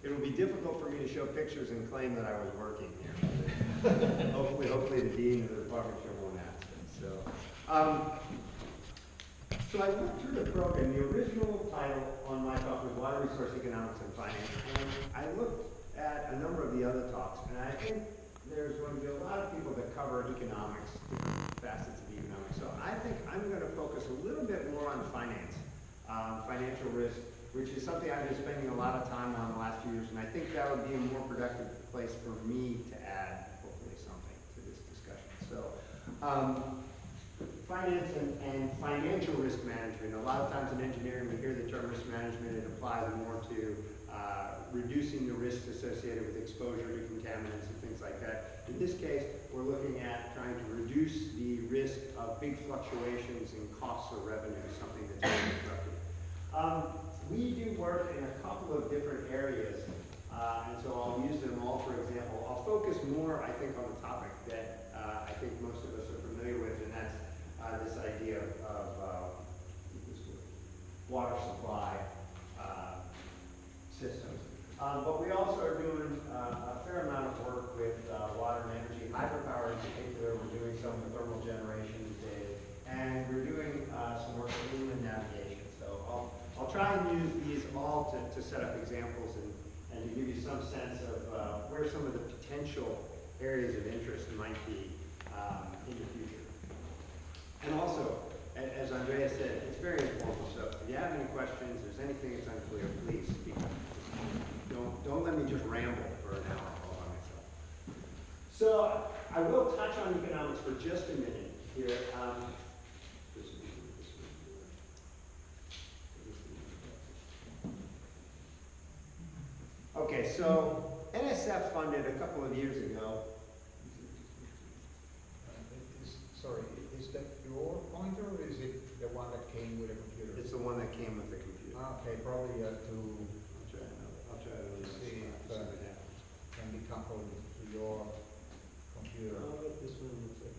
It'll be difficult for me to show pictures and claim that I was working here. hopefully the dean of the department chair won't ask it. So I looked through the program. The original title on my talk was Water Resource Economics and Finance. And I looked at a number of the other talks, and I think there's going to be a lot of people that cover economics, different facets of economics. So I think I'm going to focus a little bit more on finance, financial risk, which is something I've been spending a lot of time on the last few years, and I think that would be a more productive place for me to add, hopefully, something to this discussion. So, finance and financial risk management. A lot of times in engineering, we hear the term risk management. It applies more to reducing the risks associated with exposure to contaminants and things like that. In this case, we're looking at trying to reduce the risk of big fluctuations in costs or revenue, something that's very disruptive. We do work in a couple of different areas, and so I'll use them all for example. I'll focus more, I think, on the topic that I think most of us are familiar with, and that's this idea of water supply systems. But we also are doing a fair amount of work with water and energy, hydropower in particular. We're doing some of the thermal generation today, and we're doing some work with inland navigation. So I'll try and use these all to set up examples and to give you some sense of where some of the potential areas of interest might be in the future. And also, as Andrea said, it's very informal. So if you have any questions, if there's anything that's unclear, please speak up. Don't let me just ramble for an hour all by myself. So I will touch on economics for just a minute here. Okay, so NSF funded a couple of years ago. Sorry, is that your pointer or is it the one that came with a computer? It's the one that came with the computer. Okay, probably have to I'll try to see if can be coupled to your computer. This one looks like.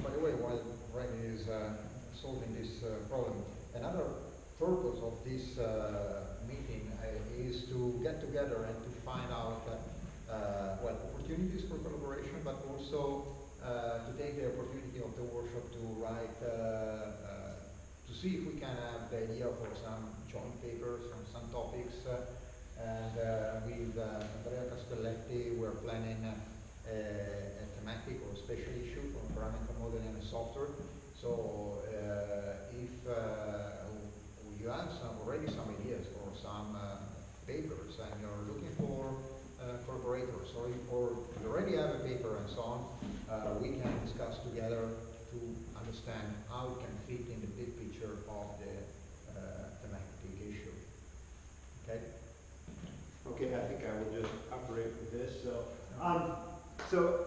By the way, while Remy is solving this problem, another purpose of this meeting is to get together and to find out well, opportunities for collaboration, but also to take the opportunity of the workshop to write, to see if we can have the idea for some joint papers on some topics. And with Andrea Castelletti, we're planning a thematic or special issue for parameter modeling and software. So if you have already some ideas for some papers and you're looking for collaborators, or you already have a paper and so on, we can discuss together to understand how it can fit in the big picture of the thematic issue. Okay? Okay, I think I will just operate with this. So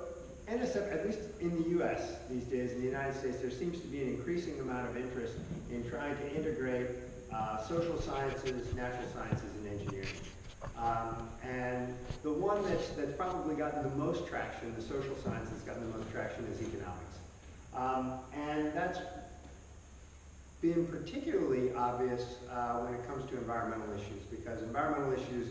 NSF, at least in the U.S. these days, in the United States, there seems to be an increasing amount of interest in trying to integrate social sciences, natural sciences, and engineering. And the one that's probably gotten the most traction, the social science that's gotten the most traction, is economics. And that's been particularly obvious when it comes to environmental issues, because environmental issues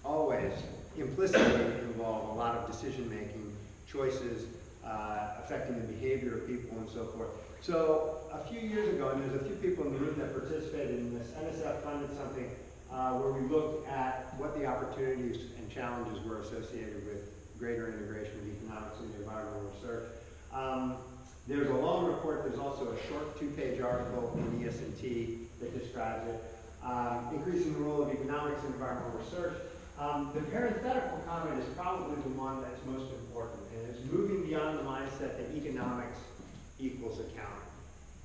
always implicitly involve a lot of decision-making, choices, affecting the behavior of people and so forth. So a few years ago, and there's a few people in the room that participated in this, NSF funded something where we looked at what the opportunities and challenges were associated with greater integration of economics into environmental research. There's a long report. There's also a short 2-page article in ES&T that describes it. Increasing the role of economics in environmental research. The parenthetical comment is probably the one that's most important, and it's moving beyond the mindset that economics equals accounting.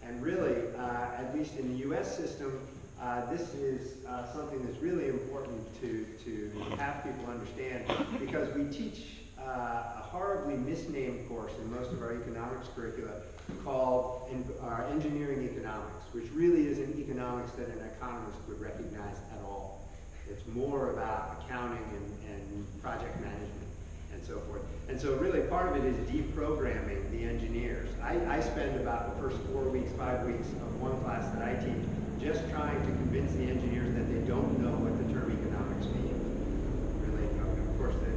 And really, at least in the U.S. system, this is something that's really important to have people understand, because we teach a horribly misnamed course in most of our economics curricula called engineering economics, which really isn't economics that an economist would recognize at all. It's more about accounting and project management and so forth. And so really part of it is deprogramming the engineers. I spend about the first 4 weeks, 5 weeks of one class that I teach just trying to convince the engineers that they don't know what the term economics means. Really, of course, the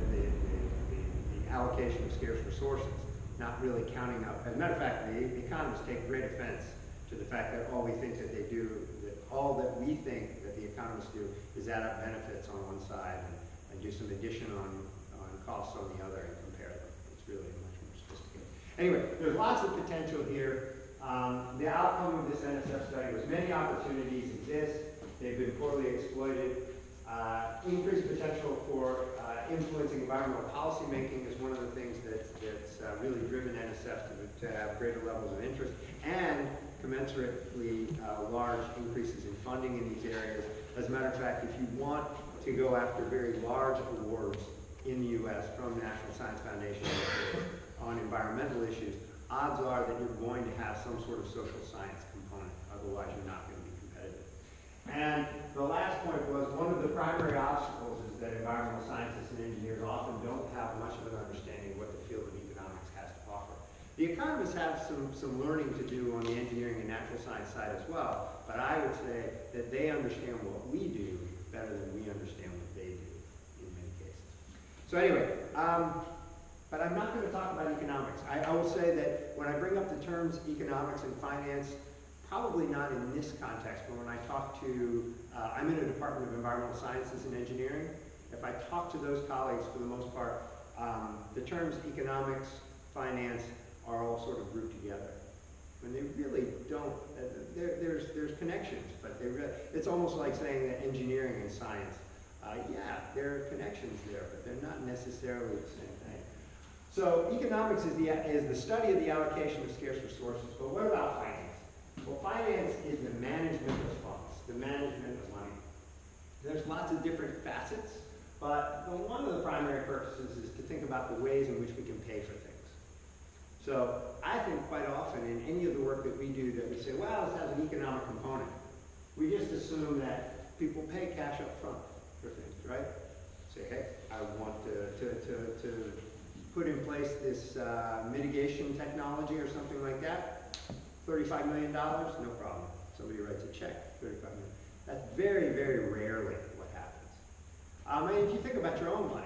allocation of scarce resources, not really counting up. As a matter of fact, the economists take great offense to the fact that all we think that they do, that all that we think that the economists do is add up benefits on one side and do some addition on costs on the other and compare them. It's really much more sophisticated. Anyway, there's lots of potential here. The outcome of this NSF study was many opportunities exist. They've been poorly exploited. Increased potential for influencing environmental policy making is one of the things that's really driven NSF to have greater levels of interest, and commensurately large increases in funding in these areas. As a matter of fact, if you want to go after very large awards in the U.S. from the National Science Foundation on environmental issues, odds are that you're going to have some sort of social science component. Otherwise, you're not going to be competitive. And the last point was one of the primary obstacles is that environmental scientists and engineers often don't have much of an understanding of what the field of economics has to offer. The economists have some learning to do on the engineering and natural science side as well, but I would say that they understand what we do better than we understand what they do in many cases. So anyway, but I'm not going to talk about economics. I will say that when I bring up the terms economics and finance, probably not in this context, but when I talk to, I'm in a Department of Environmental Sciences and Engineering. If I talk to those colleagues, for the most part, the terms economics, finance are all sort of grouped together. And they really don't, there's connections, but it's almost like saying that engineering and science, yeah, there are connections there, but they're not necessarily the same thing. So economics is the study of the allocation of scarce resources, but what about finance? Well, finance is the management of funds, the management of money. There's lots of different facets, but one of the primary purposes is to think about the ways in which we can pay for things. So I think quite often in any of the work that we do that we say, well, this has an economic component. We just assume that people pay cash up front for things, right? Say, hey, I want to put in place this mitigation technology or something like that. $35 million, no problem. Somebody writes a check, $35 million. That's very, very rarely what happens. And if you think about your own life,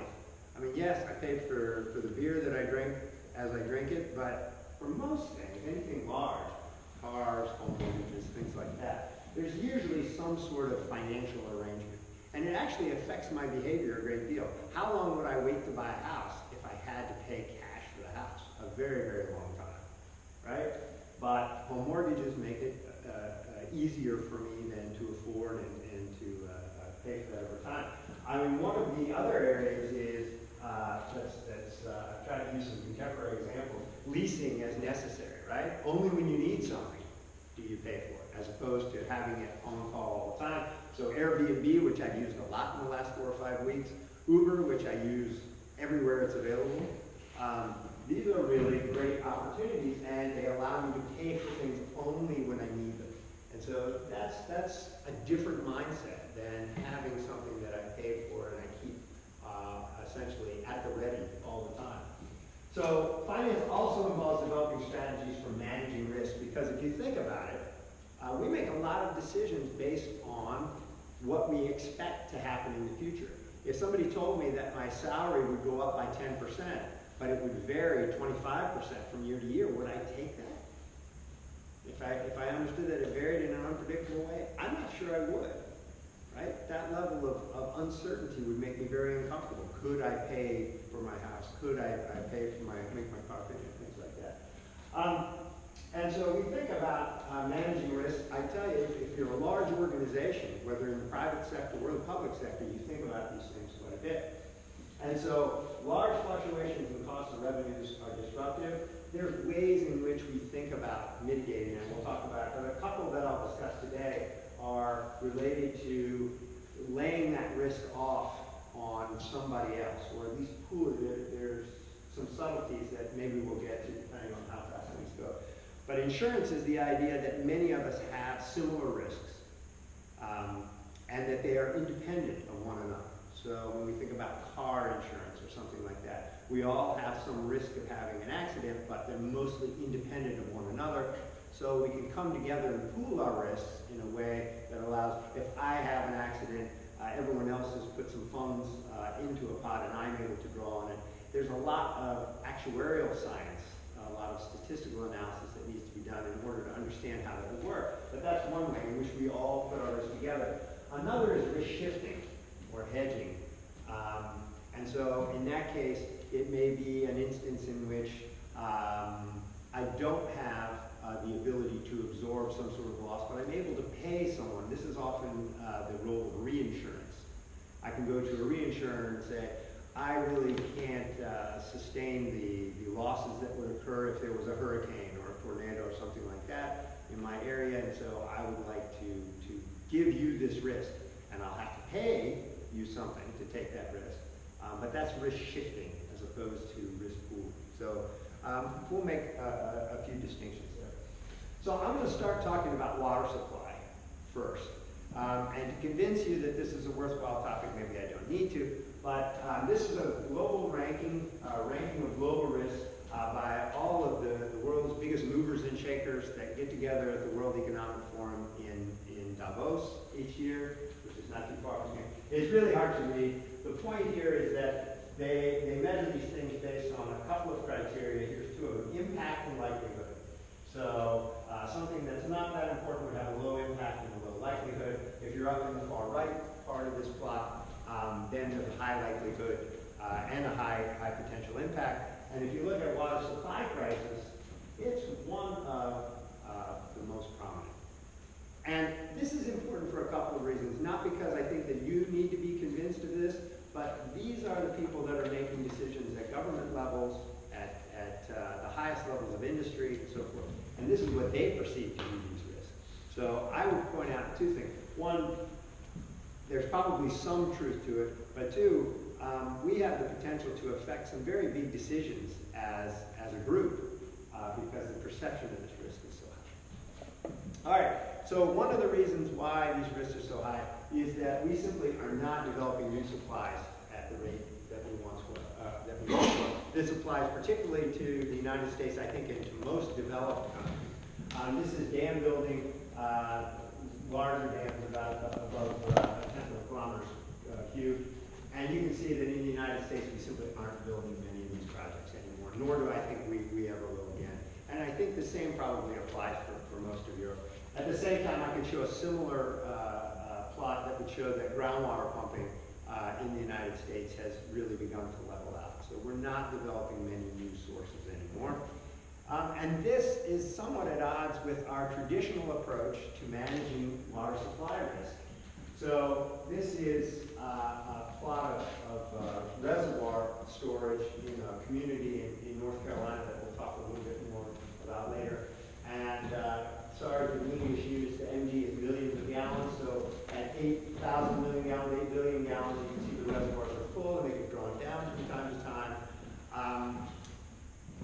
I mean, yes, I paid for the beer that I drink as I drink it, but for most things, anything large, cars, home mortgages, things like that, there's usually some sort of financial arrangement. And it actually affects my behavior a great deal. How long would I wait to buy a house if I had to pay cash for the house? A very, very long time, right? But home mortgages make it easier for me than to afford and to pay for that over time. I mean, one of the other areas is, I've tried to use some contemporary examples, leasing as necessary, right? Only when you need something do you pay for it, as opposed to having it on call all the time. So Airbnb, which I've used a lot in the last 4 or 5 weeks, Uber, which I use everywhere it's available. These are really great opportunities, and they allow me to pay for things only when I need them. And so that's a different mindset than having something that I pay for and I keep essentially at the ready all the time. So finance also involves developing strategies for managing risk, because if you think about it, we make a lot of decisions based on what we expect to happen in the future. If somebody told me that my salary would go up by 10%, but it would vary 25% from year to year, would I take that? If I understood that it varied in an unpredictable way, I'm not sure I would, right? That level of uncertainty would make me very uncomfortable. Could I pay for my house? Could I pay for make my car payment, things like that? And so we think about managing risk. I tell you, if you're a large organization, whether in the private sector or the public sector, you think about these things quite a bit. And so large fluctuations in costs and revenues are disruptive. There's ways in which we think about mitigating, and we'll talk about it, but a couple that I'll discuss today are related to laying that risk off on somebody else, or at least pool it. There's some subtleties that maybe we'll get to depending on how fast things go. But insurance is the idea that many of us have similar risks, and that they are independent of one another. So when we think about car insurance or something like that. We all have some risk of having an accident, but they're mostly independent of one another. So we can come together and pool our risks in a way that allows, if I have an accident, everyone else has put some funds into a pot and I'm able to draw on it. There's a lot of actuarial science, a lot of statistical analysis that needs to be done in order to understand how that would work. But that's one way in which we all put our risk together. Another is risk shifting or hedging. And so in that case, it may be an instance in which I don't have the ability to absorb some sort of loss, but I'm able to pay someone. This is often the role of reinsurance. I can go to a reinsurer and say, I really can't sustain the losses that would occur if there was a hurricane or a tornado or something like that in my area, and so I would like to give you this risk, and I'll have to pay you something to take that risk. But that's risk shifting as opposed to risk pooling. So we'll make a few distinctions there. So I'm going to start talking about water supply first. And to convince you that this is a worthwhile topic, maybe I don't need to, but this is a global ranking of global risks by all of the world's biggest movers and shakers that get together at the World Economic Forum in Davos each year, which is not too far from here. It's really hard to read. The point here is that they measure these things based on a couple of criteria. Here's two of them: impact and likelihood. So something that's not that important would have a low impact and a low likelihood. If you're up in the far right part of this plot, then there's a high likelihood and a high potential impact. And if you look at water supply crisis, it's one of the most prominent. And this is important for a couple of reasons. Not because I think that you need to be convinced of this, but these are the people that are making decisions at government levels, at the highest levels of industry, and so forth. And this is what they perceive to be these risks. So I would point out two things. One, there's probably some truth to it, but two, we have the potential to affect some very big decisions as a group because the perception of this risk is so high. All right, so one of the reasons why these risks are so high is that we simply are not developing new supplies at the rate that we once were. This applies particularly to the United States, I think, and to most developed countries. This is dam building, larger dams about above a tenth of a kilometer cubed. And you can see that in the United States, we simply aren't building many of these projects anymore, nor do I think we ever will again. And I think the same probably applies for most of Europe. At the same time, I could show a similar plot that would show that groundwater pumping in the United States has really begun to level out. So we're not developing many new sources anymore. And this is somewhat at odds with our traditional approach to managing water supply risk. So this is a plot of reservoir storage in a community in North Carolina that we'll talk a little bit more about later. And sorry for the English used, the MG is millions of gallons, so at 8,000 million gallons, 8 billion gallons, you can see the reservoirs are full and they get drawn down from time to time.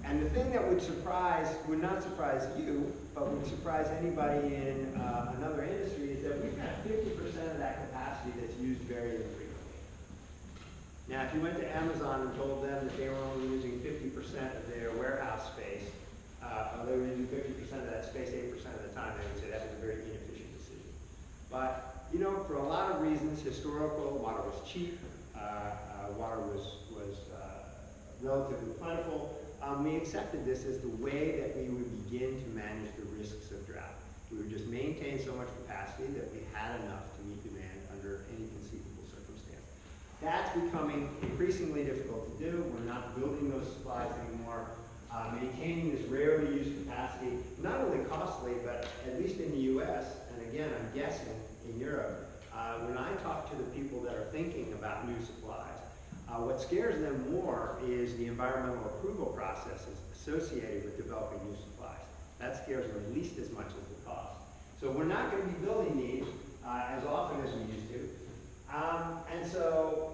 And the thing that would not surprise you, but would surprise anybody in another industry, is that we've got 50% of that capacity that's used very infrequently. Now, if you went to Amazon and told them that they were only using 50% of their warehouse space, they were using 50% of that space 8% of the time, they would say that was a very inefficient decision. But, you know, for a lot of reasons, historical, water was cheap, water was relatively plentiful. We accepted this as the way that we would begin to manage the risks of drought. We would just maintain so much capacity that we had enough to meet demand under any conceivable circumstance. That's becoming increasingly difficult to do. We're not building those supplies anymore. Maintaining this rarely used capacity, not only costly, but at least in the US, and again, I'm guessing in Europe, when I talk to the people that are thinking about new supplies, what scares them more is the environmental approval processes associated with developing new supplies. That scares them at least as much as the cost. So we're not going to be building these as often as we used to. And so,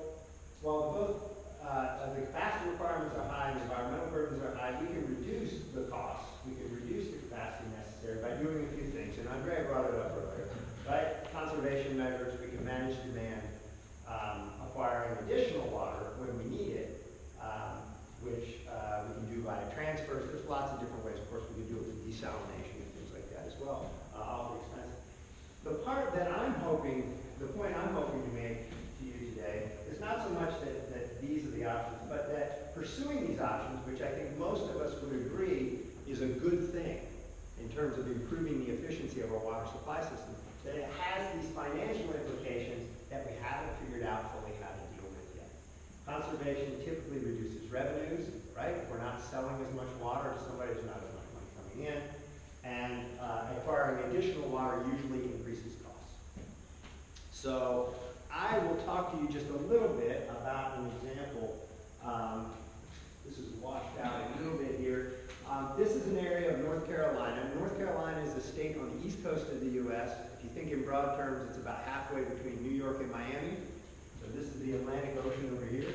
while both the capacity requirements are high and the environmental burdens are high, we can reduce the costs. We can reduce the capacity necessary by doing a few things. And Andrea brought it up earlier, right? Conservation measures, we can manage demand, acquiring additional water when we need it, desalination and things like that as well, awfully expensive. The part that I'm hoping, the point I'm hoping to make to you today is not so much that these are the options, but that pursuing these options, which I think most of us would agree is a good thing in terms of improving the efficiency of our water supply system, that it has these financial implications that we haven't figured out fully how to deal with yet. Conservation typically reduces revenues, right? If we're not selling as much water to somebody, there's not as much money coming in. And acquiring additional water usually increases costs. So I will talk to you just a little bit about an example. This is washed out a little bit here. This is an area of North Carolina. North Carolina is a state on the east coast of the U.S. If you think in broad terms, it's about halfway between New York and Miami. So this is the Atlantic Ocean over here.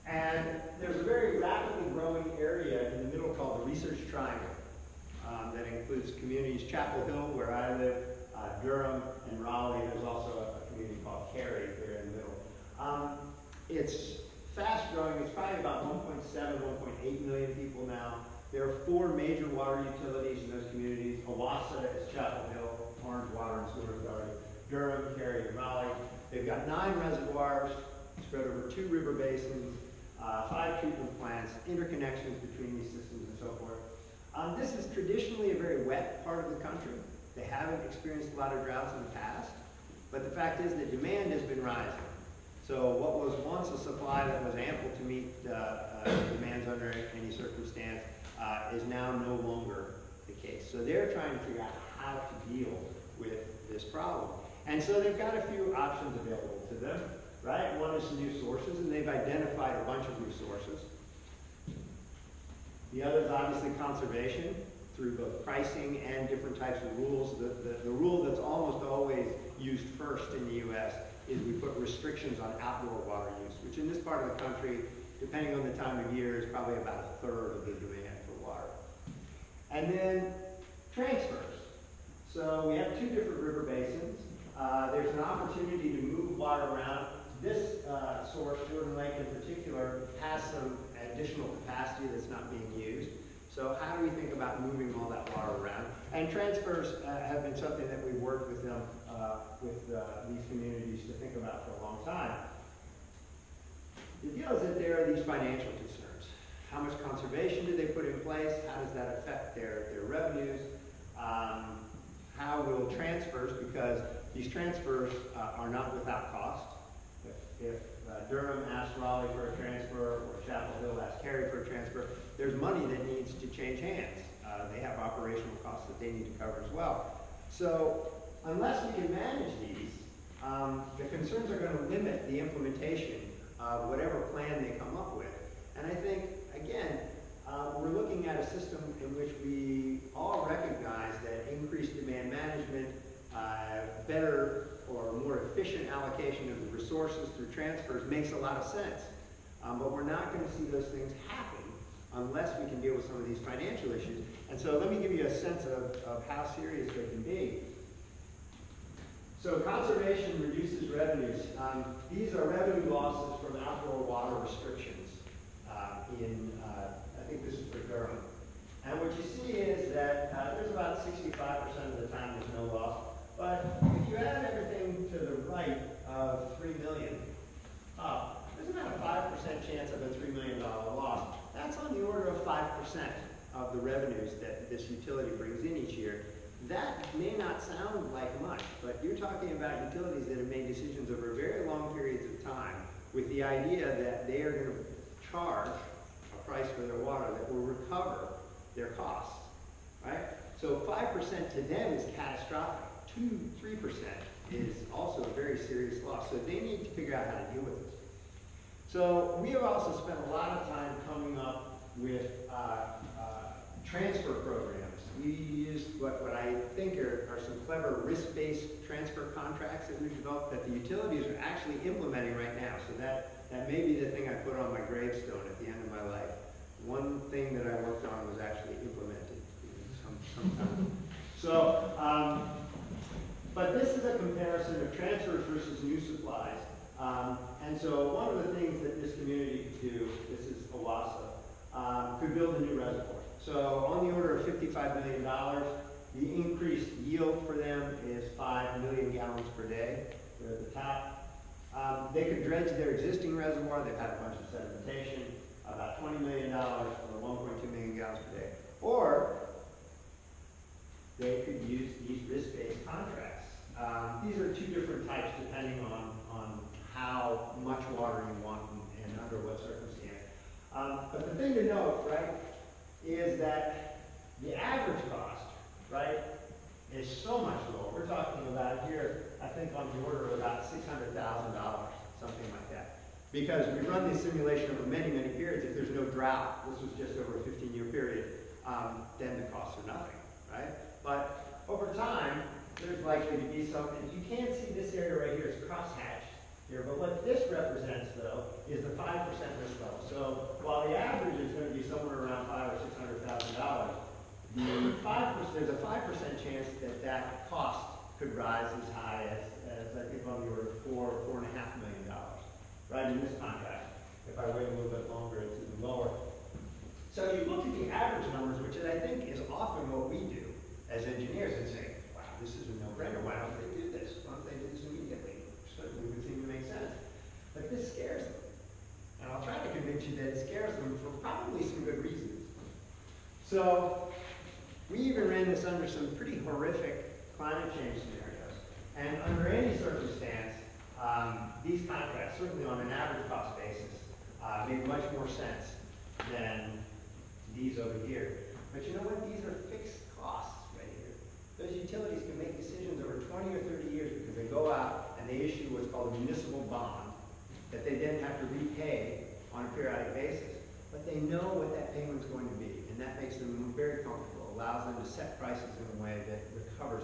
And there's a very rapidly growing area in the middle called the Research Triangle. That includes communities, Chapel Hill, where I live, Durham, and Raleigh. There's also a community called Cary there in the middle. It's fast growing. It's probably about 1.7, 1.8 million people now. There are 4 major water utilities in those communities. Owasso is Chapel Hill, Orange Water and Sewer Authority, Durham, Cary, and Raleigh. They've got 9 reservoirs spread over 2 river basins, 5 treatment plants, interconnections between these systems, and so forth. This is traditionally a very wet part of the country. They haven't experienced a lot of droughts in the past, but the fact is that demand has been rising. So what was once a supply that was ample to meet demands under any circumstance is now no longer the case. So they're trying to figure out how to deal with this problem. And so they've got a few options available to them, right? One is new sources, and they've identified a bunch of new sources. The other is obviously conservation through both pricing and different types of rules. The rule that's almost always used first in the U.S. is we put restrictions on outdoor water use, which in this part of the country, depending on the time of year, is probably about 1/3 of the demand for water. And then transfers. So we have 2 different river basins. There's an opportunity to move water around. This source, Jordan Lake in particular, has some additional capacity that's not being used. So how do we think about moving all that water around? And transfers have been something that we've worked with them, with these communities to think about for a long time. The deal is that there are these financial concerns. How much conservation do they put in place? How does that affect their revenues? How will transfers, because these transfers are not without cost. If Durham asks Raleigh for a transfer, or Chapel Hill asks Cary for a transfer, there's money that needs to change hands. They have operational costs that they need to cover as well. So unless we can manage these, the concerns are going to limit the implementation of whatever plan they come up with. And I think, again, we're looking at a system in which we all recognize that increased demand management, better or more efficient allocation of the resources through transfers makes a lot of sense. But we're not going to see those things happen unless we can deal with some of these financial issues. And so let me give you a sense of how serious they can be. So conservation reduces revenues. These are revenue losses from outdoor water restrictions I think this is for Durham. And what you see is that there's about 65% of the time there's no loss. But if you add everything to the right of 3 million up, there's about a 5% chance of a $3 million loss. That's on the order of 5% of the revenues that this utility brings in each year. That may not sound like much, but you're talking about utilities that have made decisions over very long periods of time with the idea that they are going to charge a price for their water that will recover their costs, right? So 5% to them is catastrophic. 2-3% is also a very serious loss. So they need to figure out how to deal with this. So we have also spent a lot of time coming up with transfer programs. We used what I think are some clever risk-based transfer contracts that we've developed that the utilities are actually implementing right now. So that may be the thing I put on my gravestone at the end of my life. One thing that I worked on was actually implemented sometime. So, but this is a comparison of transfers versus new supplies. And so one of the things that this community could do, this is Owasso, could build a new reservoir. So on the order of $55 million. The increased yield for them is 5 million gallons per day. They're at the top. They could dredge their existing reservoir. They've had a bunch of sedimentation, about $20 million or 1.2 million gallons per day. Or they could use these risk-based contracts. These are two different types depending on how much water you want and under what circumstance. But the thing to note, right, is that the average cost, right, is so much lower. We're talking about here, I think on the order of about $600,000, something like that. Because we run this simulation over many, many periods. If there's no drought, this was just over a 15-year period, then the costs are nothing, right? But over time, there's likely to be some, and you can't see this area right here, it's crosshatched here, but what this represents, though, is the 5% risk level. So while the average is going to be somewhere around $500,000 or $600,000, there's a 5% chance that that cost could rise as high as I think on the order of $4.5 million, right, in this contract. If I wait a little bit longer, it's even lower. So you look at the average numbers, which I think is often what we do as engineers, and say, wow, this is a no-brainer. Why don't they do this? Why don't they do this immediately? Certainly would seem to make sense. But this scares them. And I'll try to convince you that it scares them for probably some good reasons. So we even ran this under some pretty horrific climate change scenarios. And under any circumstance, these contracts, certainly on an average cost basis, make much more sense than these over here. But you know what? These are fixed costs right here. Those utilities can make decisions over 20 or 30 years because they go out and they issue what's called a municipal bond that they then have to repay on a periodic basis. But they know what that payment's going to be, and that makes them very comfortable, allows them to set prices in a way that recovers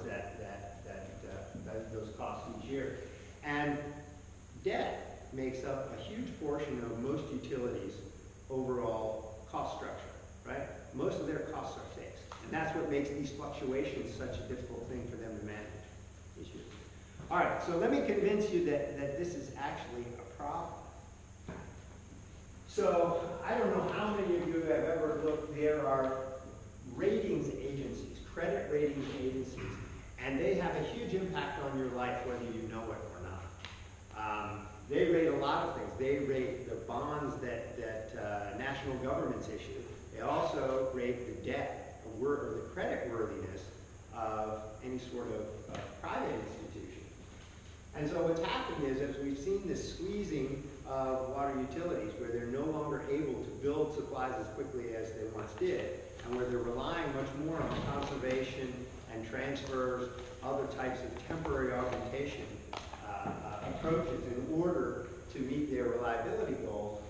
those costs each year. And debt makes up a huge portion of most utilities' overall cost structure, right? Most of their costs are fixed. And that's what makes these fluctuations such a difficult thing for them to manage each year. All right, so let me convince you that this is actually a problem. So I don't know how many of you have ever looked. There are ratings agencies, credit ratings agencies, and they have a huge impact on your life whether you know it or not. They rate a lot of things. They rate the bonds that national governments issue. They also rate the debt or the credit worthiness of any sort of private institution. And so what's happened is, as we've seen this squeezing of water utilities, where they're no longer able to build supplies as quickly as they once did, and where they're relying much more on conservation and transfers, other types of temporary augmentation approaches in order to meet their reliability goals,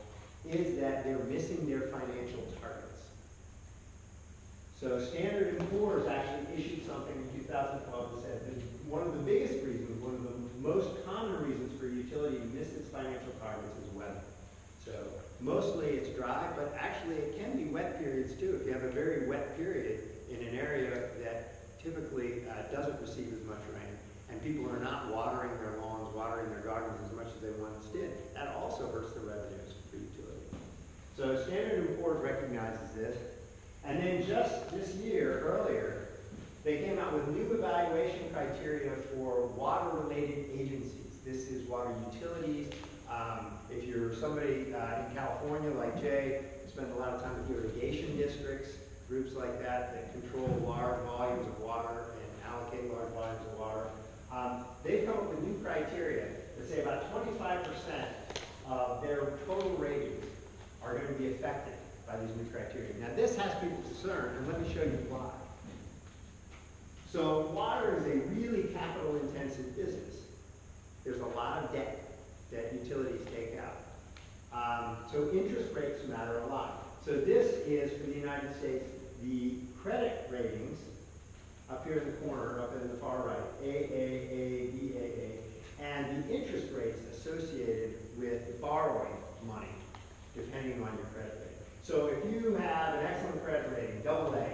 is that they're missing their financial targets. So Standard & Poor's actually issued something in 2012 that said that one of the biggest reasons, one of the most common reasons for a utility to miss its financial targets is weather. So mostly it's dry, but actually it can be wet periods too. If you have a very wet period in an area that typically doesn't receive as much rain, and people are not watering their lawns, watering their gardens as much as they once did, that also hurts the revenues for utility. So Standard & Poor's recognizes this. And then just this year, earlier, they came out with new evaluation criteria for water-related agencies. This is water utilities. If you're somebody in California like Jay, you spend a lot of time with irrigation districts, groups like that control large volumes of water and allocate large volumes of water. They've come up with new criteria that say about 25% of their total ratings are going to be affected by these new criteria. Now this has people concerned, and let me show you why. So water is a really capital-intensive business. There's a lot of debt that utilities take out. So interest rates matter a lot. So this is, for the United States, the credit ratings, up here in the corner, up in the far right, AAA, BAA, and the interest rates associated with borrowing money, depending on your credit rating. So if you have an excellent credit rating, AA,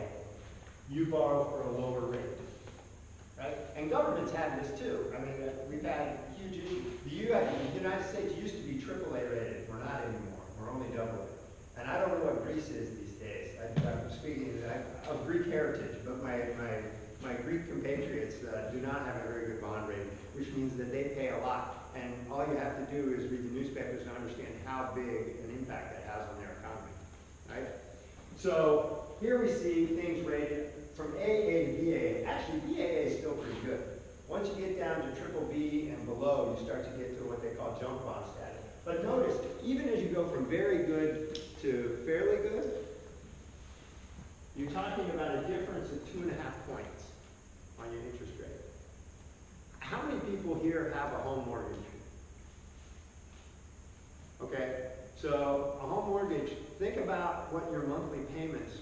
you borrow for a lower rate, right? And governments have this too. I mean, we've had huge issues. The United States used to be AAA rated. We're not anymore. We're only AA. And I don't know what Greece is these days. I'm speaking, I Greek heritage, but my Greek compatriots do not have a very good bond rating, which means that they pay a lot. And all you have to do is read the newspapers to understand how big an impact that has on their economy, right? So here we see things rated from AA to BAA. Actually, BAA is still pretty good. Once you get down to triple B and below, you start to get to what they call junk bond status. But notice, even as you go from very good to fairly good, you're talking about a difference of 2.5 points on your interest rate. How many people here have a home mortgage? Okay, so a home mortgage, think about what your monthly payments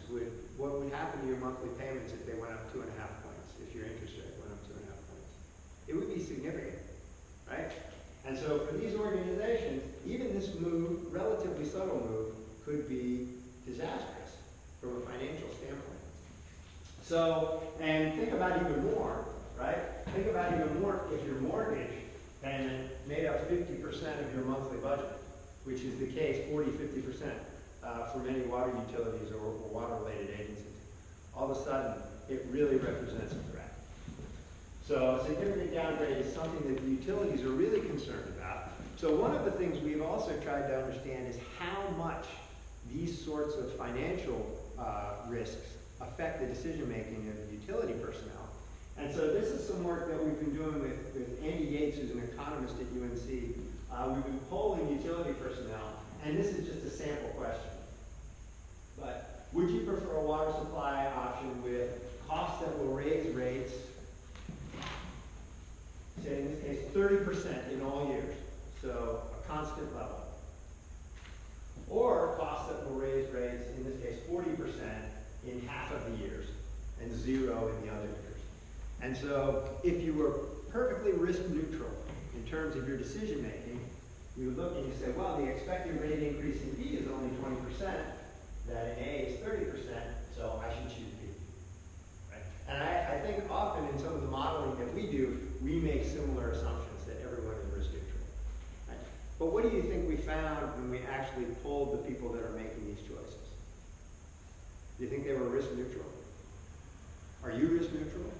what would happen to your monthly payments if they went up 2.5 points, if your interest rate went up 2.5 points. It would be significant, right? And so for these organizations, even this move, relatively subtle move, could be disastrous from a financial standpoint. So, and think about even more, right? Think about even more if your mortgage payment made up 50% of your monthly budget, which is the case, 40–50% for many water utilities or water-related agencies. All of a sudden, it really represents a threat. So a significant downgrade is something that the utilities are really concerned about. So one of the things we've also tried to understand is how much these sorts of financial risks affect the decision-making of the utility personnel. And so this is some work that we've been doing with Andy Yates, who's an economist at UNC. We've been polling utility personnel, and this is just a sample question. But would you prefer a water supply option with costs that will raise rates, say in this case 30% in all years, so a constant level, or costs that will raise rates, in this case 40% in half of the years and 0 in the other years? And so if you were perfectly risk neutral in terms of your decision making, you would look and you say, well, the expected rate increase in B is only 20%, that in A is 30%, so I should choose B. Right? And I think often in some of the modeling that we do, we make similar assumptions that everyone is risk neutral. Right? But what do you think we found when we actually polled the people that are making these choices? Do you think they were risk neutral? Are you risk neutral?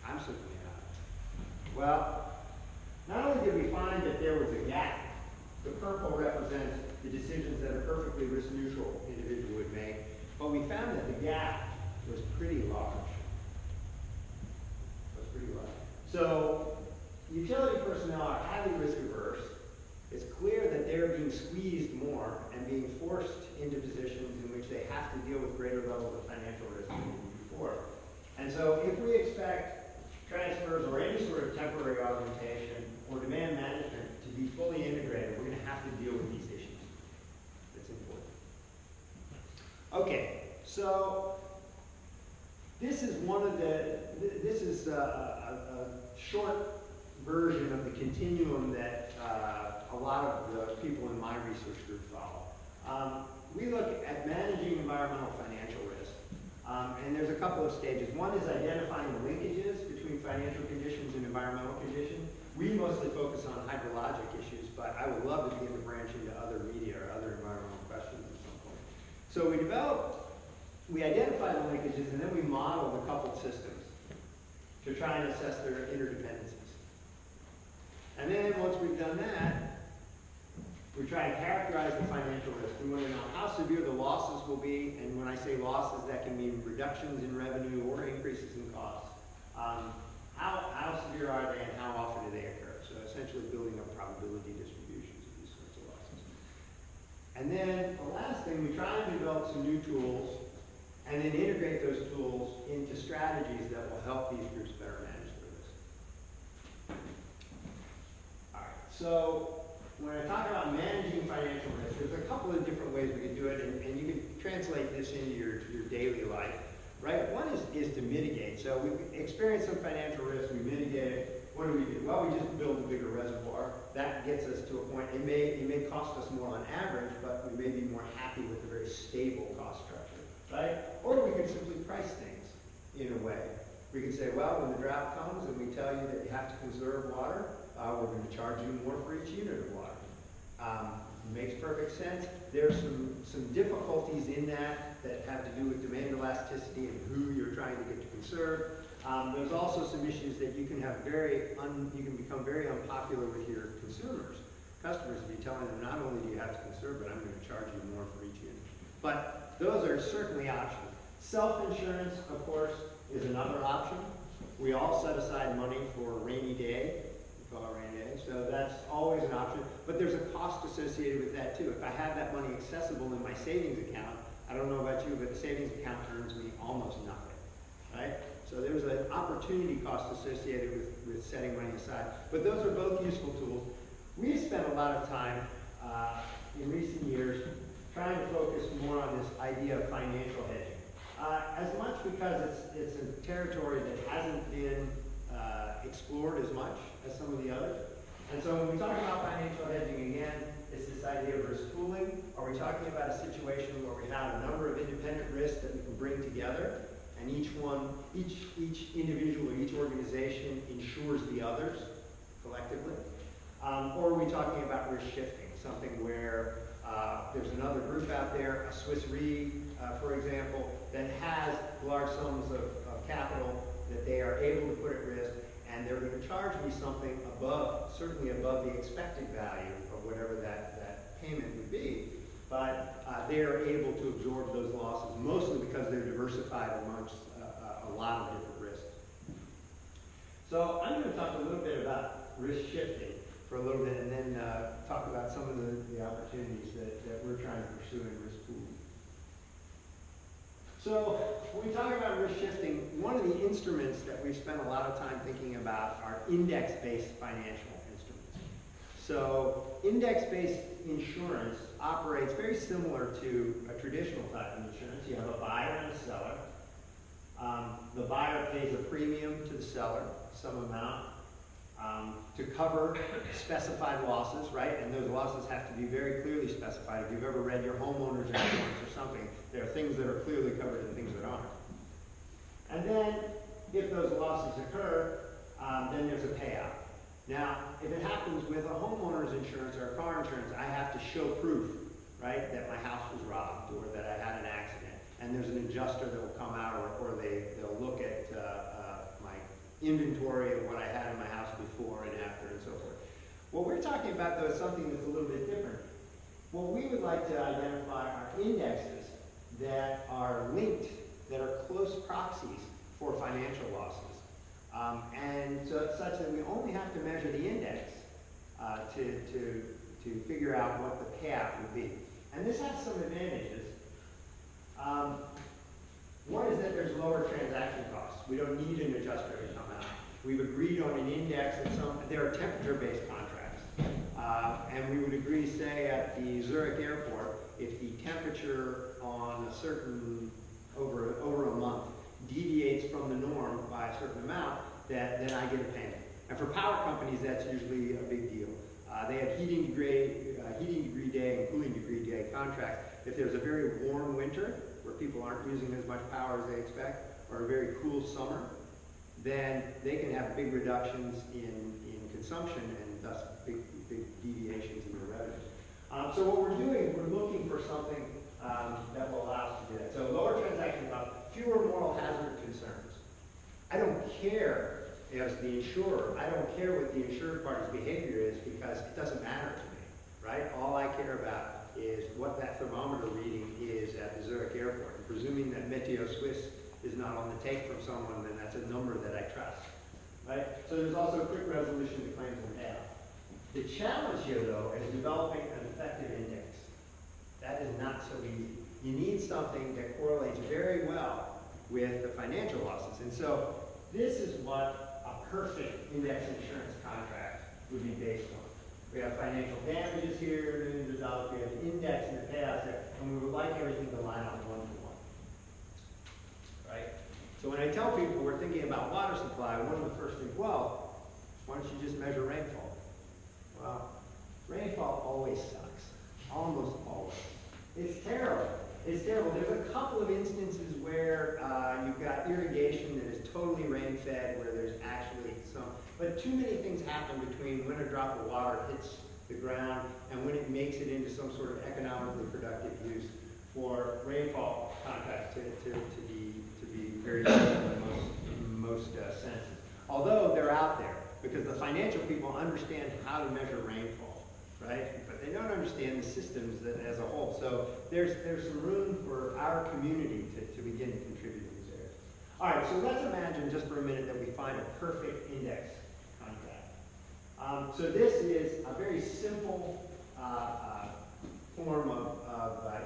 I'm certainly not. Well, not only did we find that there was a gap, the purple represents the decisions that a perfectly risk neutral individual would make, but we found that the gap was pretty large. So utility personnel are highly risk averse. It's clear that they're being squeezed more and being forced into positions in which they have to deal with greater levels of financial risk than before. And so if we expect transfers or any sort of temporary augmentation or demand management to be fully integrated, we're going to have to deal with these issues. That's important. Okay, so this is a short version of the continuum that a lot of the people in my research group follow. We look at managing environmental financial risk. And there's a couple of stages. One is identifying the linkages between financial conditions and environmental conditions. We mostly focus on hydrologic issues, but I would love to be able to branch into other media or other environmental questions at some point. So we identify the linkages, and then we model the coupled systems to try and assess their interdependencies. And then once we've done that, we try and characterize the financial risk. We want to know how severe the losses will be, and when I say losses, that can mean reductions in revenue or increases in costs. How severe are they and how often do they occur? So essentially building up probability distributions of these sorts of losses. And then the last thing, we try and develop some new tools and then integrate those tools into strategies that will help these groups better manage their risk. All right, so when I talk about managing financial risk, there's a couple of different ways we can do it, and you can translate this into your daily life, right? One is to mitigate. So we experience some financial risk, we mitigate it. What do? Well, we just build a bigger reservoir. That gets us to a point. It may cost us more on average, but we may be more happy with a very stable cost structure, right? Or we could simply price things in a way. We could say, well, when the drought comes and we tell you that you have to conserve water, we're going to charge you more for each unit of water. Makes perfect sense. There's some difficulties in that that have to do with demand elasticity and who you're trying to get to conserve. There's also some issues that you can become very unpopular with your customers, if you tell them not only do you have to conserve, but I'm going to charge you more for each unit. But those are certainly options. Self-insurance, of course, is another option. We all set aside money for a rainy day, we call it rainy day, so that's always an option. But there's a cost associated with that too. If I have that money accessible in my savings account, I don't know about you, but the savings account earns me almost nothing, right? So there's an opportunity cost associated with setting money aside. But those are both useful tools. We've spent a lot of time in recent years trying to focus more on this idea of financial hedging. As much because it's a territory that hasn't been explored as much as some of the others. And so when we talk about financial hedging, again, it's this idea of risk pooling. Are we talking about a situation where we have a number of independent risks that we can bring together, and each individual or each organization insures the others collectively? Or are we talking about risk shifting, something where there's another group out there, a Swiss Re, for example, that has large sums of capital that they are able to put at risk, and they're going to charge me something certainly above the expected value of whatever that payment would be. But they are able to absorb those losses, mostly because they're diversified amongst a lot of different risks. So I'm going to talk a little bit about risk shifting for a little bit, and then talk about some of the opportunities that we're trying to pursue in risk pooling. So when we talk about risk shifting, one of the instruments that we've spent a lot of time thinking about are index-based financial instruments. So index-based insurance operates very similar to a traditional type of insurance. You have a buyer and a seller. The buyer pays a premium to the seller, some amount, to cover specified losses, right? And those losses have to be very clearly specified. If you've ever read your homeowner's insurance or something, there are things that are clearly covered and things that aren't. And then, if those losses occur, then there's a payout. Now, if it happens with a homeowner's insurance or a car insurance, I have to show proof, right, that my house was robbed or that I had an accident. And there's an adjuster that will come out, or they'll look at my inventory of what I had in my house before and after and so forth. What we're talking about, though, is something that's a little bit different. What we would like to identify are indexes that are linked, that are close proxies for financial losses. And so it's such that we only have to measure the index to figure out what the payout would be. And this has some advantages. One is that there's lower transaction costs. We don't need an adjuster to come out. We've agreed on an index and there are temperature-based contracts. And we would agree, say, at the Zurich airport, if the temperature on a certain, over a month, deviates from the norm by a certain amount, then I get a payment. And for power companies, that's usually a big deal. They have heating degree day and cooling degree day contracts. If there's a very warm winter, where people aren't using as much power as they expect, or a very cool summer, then they can have big reductions in consumption and thus big deviations in their revenues. So what we're doing is we're looking for something that will allow us to do that. So lower transaction costs, fewer moral hazard concerns. I don't care as the insurer, I don't care what the insured party's behavior is because it doesn't matter to me, right? All I care about is what that thermometer reading is at the Zurich airport. And presuming that Meteo Swiss is not on the tape from someone, then that's a number that I trust, right? So there's also quick resolution to claims and payout. The challenge here, though, is developing an effective index. That is not so easy. You need something that correlates very well with the financial losses. And so this is what a perfect index insurance contract would be based on. We have financial damages here, millions of dollars, we have the index and the payouts there, and we would like everything to line up one-to-one. Right? So when I tell people we're thinking about water supply, one of the first things, well, why don't you just measure rainfall? Well, rainfall always sucks. Almost always. It's terrible. It's terrible. There's a couple of instances where you've got irrigation that is totally rain-fed, where there's actually some, but too many things happen between when a drop of water hits the ground and when it makes it into some sort of economically productive use for rainfall contracts to be very useful in most senses. Although they're out there, because the financial people understand how to measure rainfall, right? But they don't understand the systems that, as a whole. So there's some room for our community to begin to contribute in these areas. All right, so let's imagine just for a minute that we find a perfect index contract. So this is a very simple form of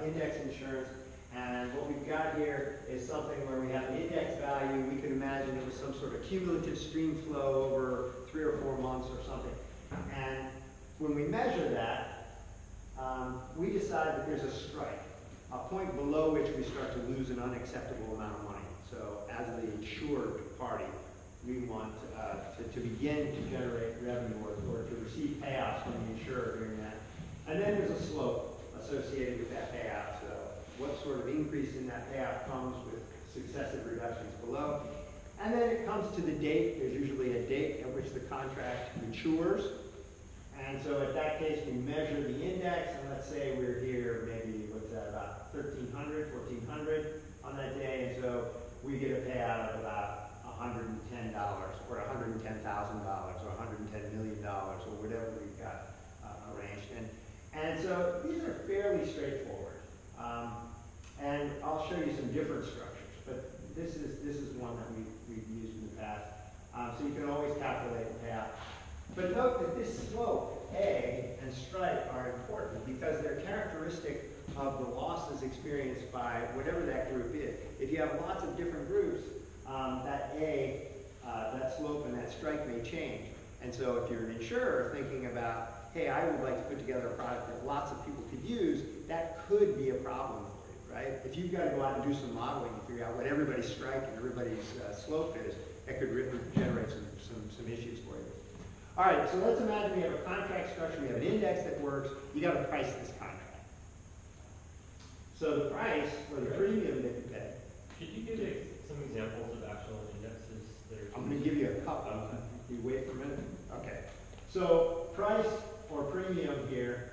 index insurance. And what we've got here is something where we have an index value. We could imagine it was some sort of cumulative stream flow over 3 or 4 months or something. And when we measure that, we decide that there's a strike, a point below which we start to lose an unacceptable amount of money. So as the insured party, we want to begin to generate revenue or to receive payouts from the insurer during that. And then there's a slope associated with that payout. So what sort of increase in that payout comes with successive reductions below. And then it comes to the date. There's usually a date at which the contract matures. And so in that case, we measure the index, and let's say we're here maybe, what's that, about 1,300, 1,400 on that day. And so we get a payout of about $110 or $110,000 or $110 million or whatever we've got arranged. And so these are fairly straightforward. And I'll show you some different structures, but this is one that we've used in the past. So you can always calculate the payout. But note that this slope, A, and strike are important because they're characteristic of the losses experienced by whatever that group is. If you have lots of different groups, that A, that slope and that strike may change. And so if you're an insurer thinking about, hey, I would like to put together a product that lots of people could use, that could be a problem for you, right? If you've got to go out and do some modeling to figure out what everybody's strike and everybody's slope is, that could really generate some issues for you. All right, so let's imagine we have a contract structure, we have an index that works, you got to price this contract. So the price, or the premium that you pay. Could you give some examples of actual indexes that are? I'm going to give you a couple. You wait for a minute? Okay. So price or premium here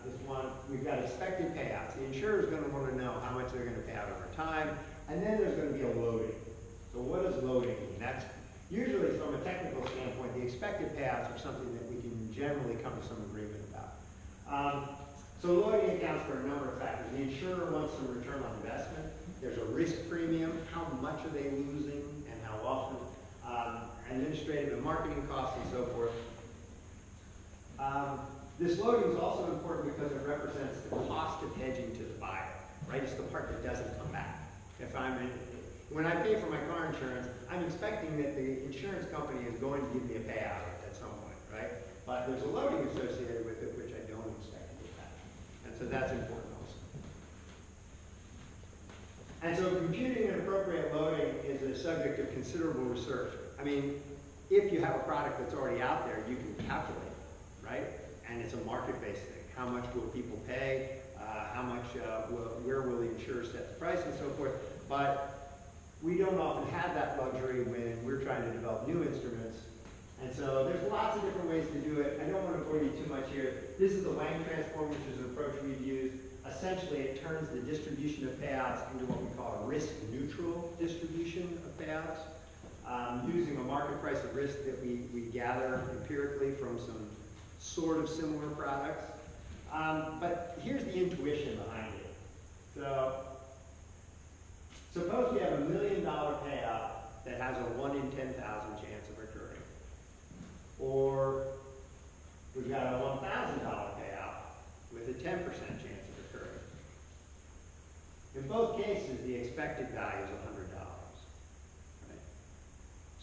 is one. We've got expected payouts. The insurer is going to want to know how much they're going to pay out over time. And then there's going to be a loading. So what does loading mean? That's usually from a technical standpoint, the expected payouts are something that we can generally come to some agreement about. So loading accounts for a number of factors. The insurer wants some return on investment. There's a risk premium. How much are they losing and how often? Administrative and marketing costs and so forth. This loading is also important because it represents the cost of hedging to the buyer, right? It's the part that doesn't come back. When I pay for my car insurance, I'm expecting that the insurance company is going to give me a payout at some point, right? But there's a loading associated with it, which I don't expect to get back. And so that's important also. And so computing an appropriate loading is a subject of considerable research. I mean, if you have a product that's already out there, you can calculate, right? And it's a market-based thing. How much will people pay? How much, where will the insurer set the price and so forth? But we don't often have that luxury when we're trying to develop new instruments. And so there's lots of different ways to do it. I don't want to bore you too much here. This is the Wang transform, which is an approach we've used. Essentially, it turns the distribution of payouts into what we call a risk-neutral distribution of payouts, using a market price of risk that we gather empirically from some sort of similar products. But here's the intuition behind it. So suppose we have $1 million payout that has a 1 in 10,000 chance of occurring. Or we've got a $1,000 payout with a 10% chance of occurring. In both cases, the expected value is $100. Right?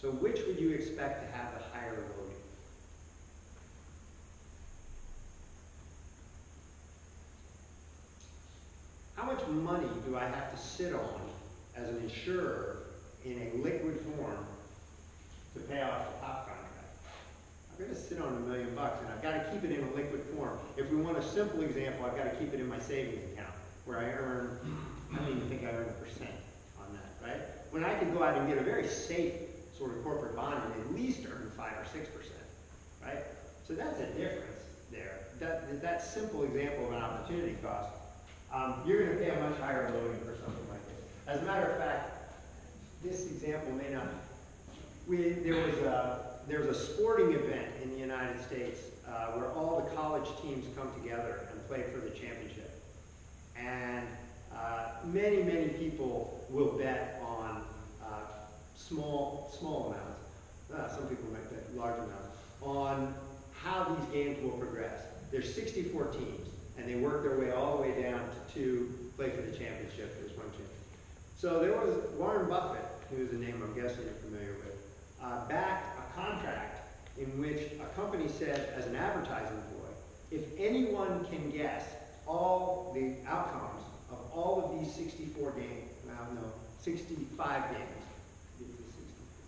So which would you expect to have the higher loading? How much money do I have to sit on as an insurer in a liquid form to pay off the top contract? I'm going to sit on $1 million and I've got to keep it in a liquid form. If we want a simple example, I've got to keep it in my savings account where I earn, I don't even think I earn 1% on that, right? When I could go out and get a very safe sort of corporate bond and at least earn 5 or 6%, right? So that's a difference there. That simple example of an opportunity cost. you're going to pay a much higher loading for something like this. As a matter of fact, this example may not. There was a sporting event in the United States where all the college teams come together and play for the championship. And many people will bet on small amounts, some people might bet large amounts, on how these games will progress. There's 64 teams, and they work their way all the way down to play for the championship. There's one championship. So there was Warren Buffett, who's a name I'm guessing you're familiar with, backed a contract in which a company said, as an advertising ploy, if anyone can guess all the outcomes of all of these 65 games,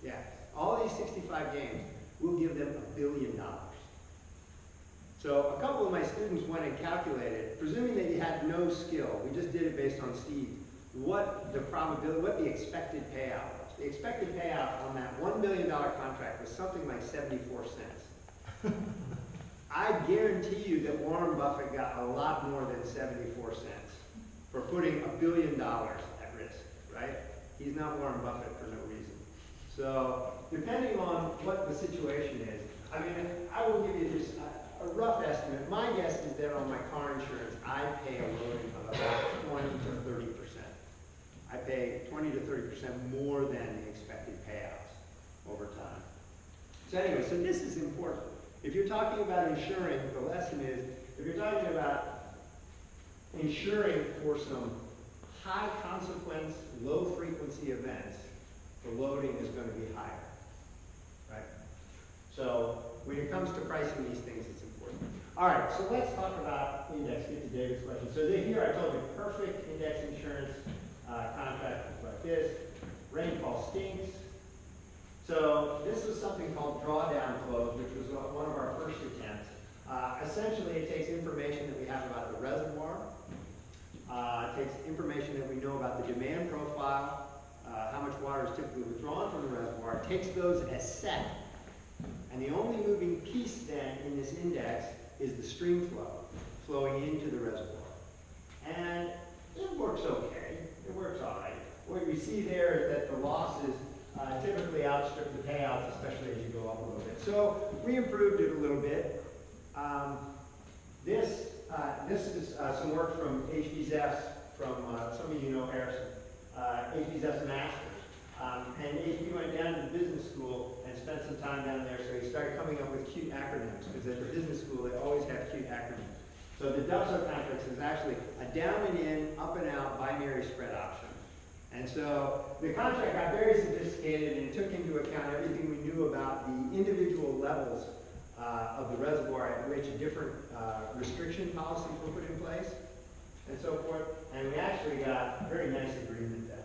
yeah, all these 65 games, we'll give them $1 billion. So a couple of my students went and calculated, presuming that you had no skill, we just did it based on Steve, what the expected payout was. The expected payout on that $1 billion contract was something like 74 cents. I guarantee you that Warren Buffett got a lot more than 74 cents for putting $1 billion at risk, right? He's not Warren Buffett for no reason. So, depending on what the situation is, I mean, I will give you just a rough estimate. My guess is that on my car insurance, I pay a loading of about 20 to 30%. I pay 20 to 30% more than the expected payouts over time. So anyway, so this is important. If you're talking about insuring, the lesson is, if you're talking about insuring for some high consequence, low frequency events, the loading is going to be higher, right? So when it comes to pricing these things, it's important. All right, so let's talk about index. Get to David's question. So here I told you, perfect index insurance contract looks like this. Rainfall stinks. So this was something called drawdown flows, which was one of our first attempts. Essentially, it takes information that we have about the reservoir. It takes information that we know about the demand profile, how much water is typically withdrawn from the reservoir. It takes those as set. And the only moving piece then in this index is the stream flow, flowing into the reservoir. And it works okay. It works all right. What you see there is that the losses typically outstrip the payouts, especially as you go up a little bit. So we improved it a little bit. This is some work from HBZEF's, from some of you know Harrison, HBZEF's Masters. And HB went down to the business school and spent some time down there, so he started coming up with cute acronyms, because at the business school they always have cute acronyms. So the DUPSO complex is actually a down and in, up and out binary spread option. And so the contract got very sophisticated and took into account everything we knew about the individual levels of the reservoir at which different restriction policies were put in place and so forth. And we actually got a very nice agreement then.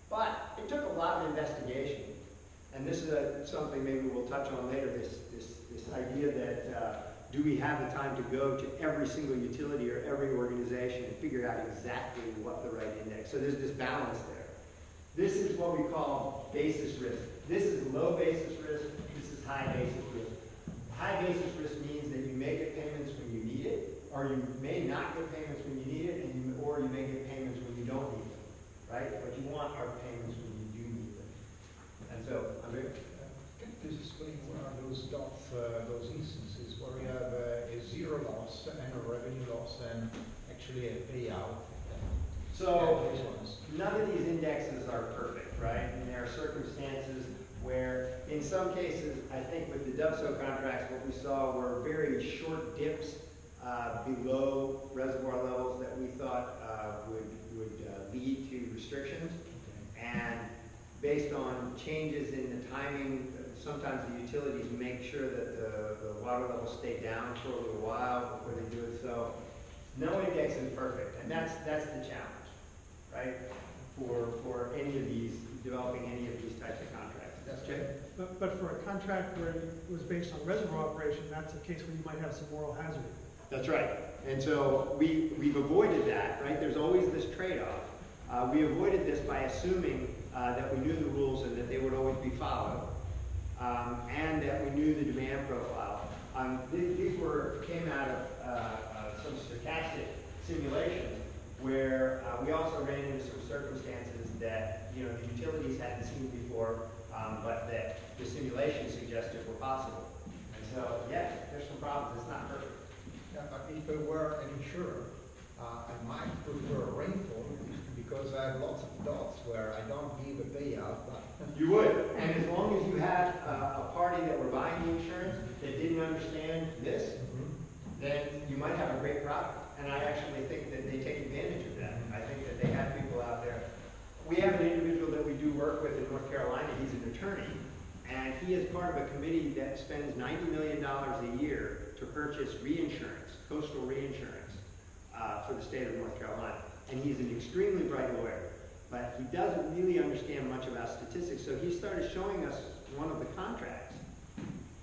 But it took a lot of investigation. And this is something maybe we'll touch on later, this idea that do we have the time to go to every single utility or every organization and figure out exactly what the right index. So there's this balance there. This is what we call basis risk. This is low basis risk. This is high basis risk. High basis risk means that you may get payments when you need it, or you may not get payments when you need it, or you may get payments when you don't need them, right? What you want are payments when you do need them. And so, can you please explain what are those instances where you have a zero loss and a revenue loss and actually a payout? So none of these indexes are perfect, right? And there are circumstances where, in some cases, I think with the DUPSO contracts, what we saw were very short dips below reservoir levels that we thought would lead to restrictions. And based on changes in the timing, sometimes the utilities make sure that the water levels stay down for a little while before they do it. So no index is perfect, and that's the challenge, right? For any of these, developing any of these types of contracts. Jay? But for a contract where it was based on reservoir operation, that's a case where you might have some moral hazard. That's right. And so we've avoided that, right? There's always this trade-off. We avoided this by assuming that we knew the rules and that they would always be followed, and that we knew the demand profile. These came out of some stochastic simulations where we also ran into some circumstances that, you know, the utilities hadn't seen before, but that the simulation suggested were possible. And so, yeah, there's some problems. It's not perfect. If I were an insurer, I might prefer a rainfall because I have lots of dots where I don't give a payout. But You would, and as long as you had a party that were buying the insurance that didn't understand this, then you might have a great product. And I actually think that they take advantage of that. I think that they have people out there. We have an individual that we do work with in North Carolina. He's an attorney, and he is part of a committee that spends $90 million a year to purchase reinsurance, coastal reinsurance, for the state of North Carolina. And he's an extremely bright lawyer, but he doesn't really understand much about statistics. So he started showing us one of the contracts,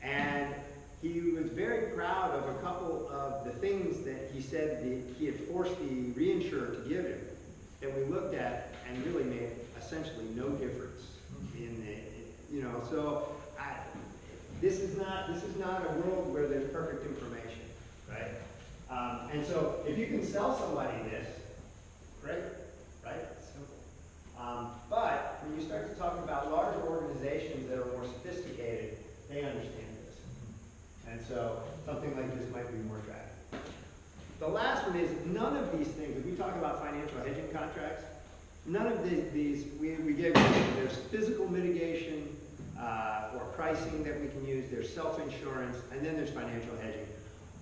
and he was very proud of a couple of the things that he said he had forced the reinsurer to give him, that we looked at and really made essentially no difference in the, you know, so this is not a world where there's perfect information, right? And so if you can sell somebody this, great, right? It's simple. But when you start to talk about larger organizations that are more sophisticated, they understand this. And so something like this might be more attractive. The last one is none of these things, if we talk about financial hedging contracts, none of these we gave, there's physical mitigation or pricing that we can use, there's self-insurance, and then there's financial hedging.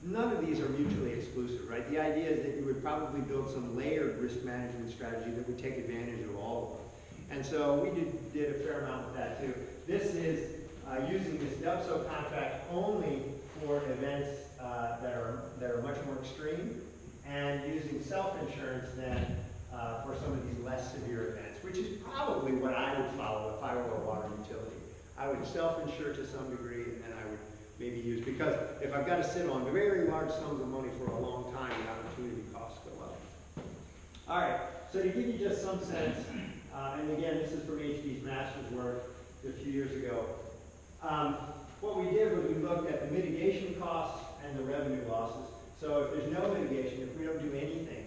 None of these are mutually exclusive, right? The idea is that you would probably build some layered risk management strategy that would take advantage of all of them. And so we did a fair amount with that too. This is using this DUBSO contract only for events that are much more extreme, and using self-insurance then for some of these less severe events, which is probably what I would follow if I were a water utility. I would self-insure to some degree, and then I would maybe use, because if I've got to sit on very large sums of money for a long time, the opportunity costs go up. All right, so to give you just some sense, and again, this is from HD's master's work a few years ago, what we did was we looked at the mitigation costs and the revenue losses. So if there's no mitigation, if we don't do anything,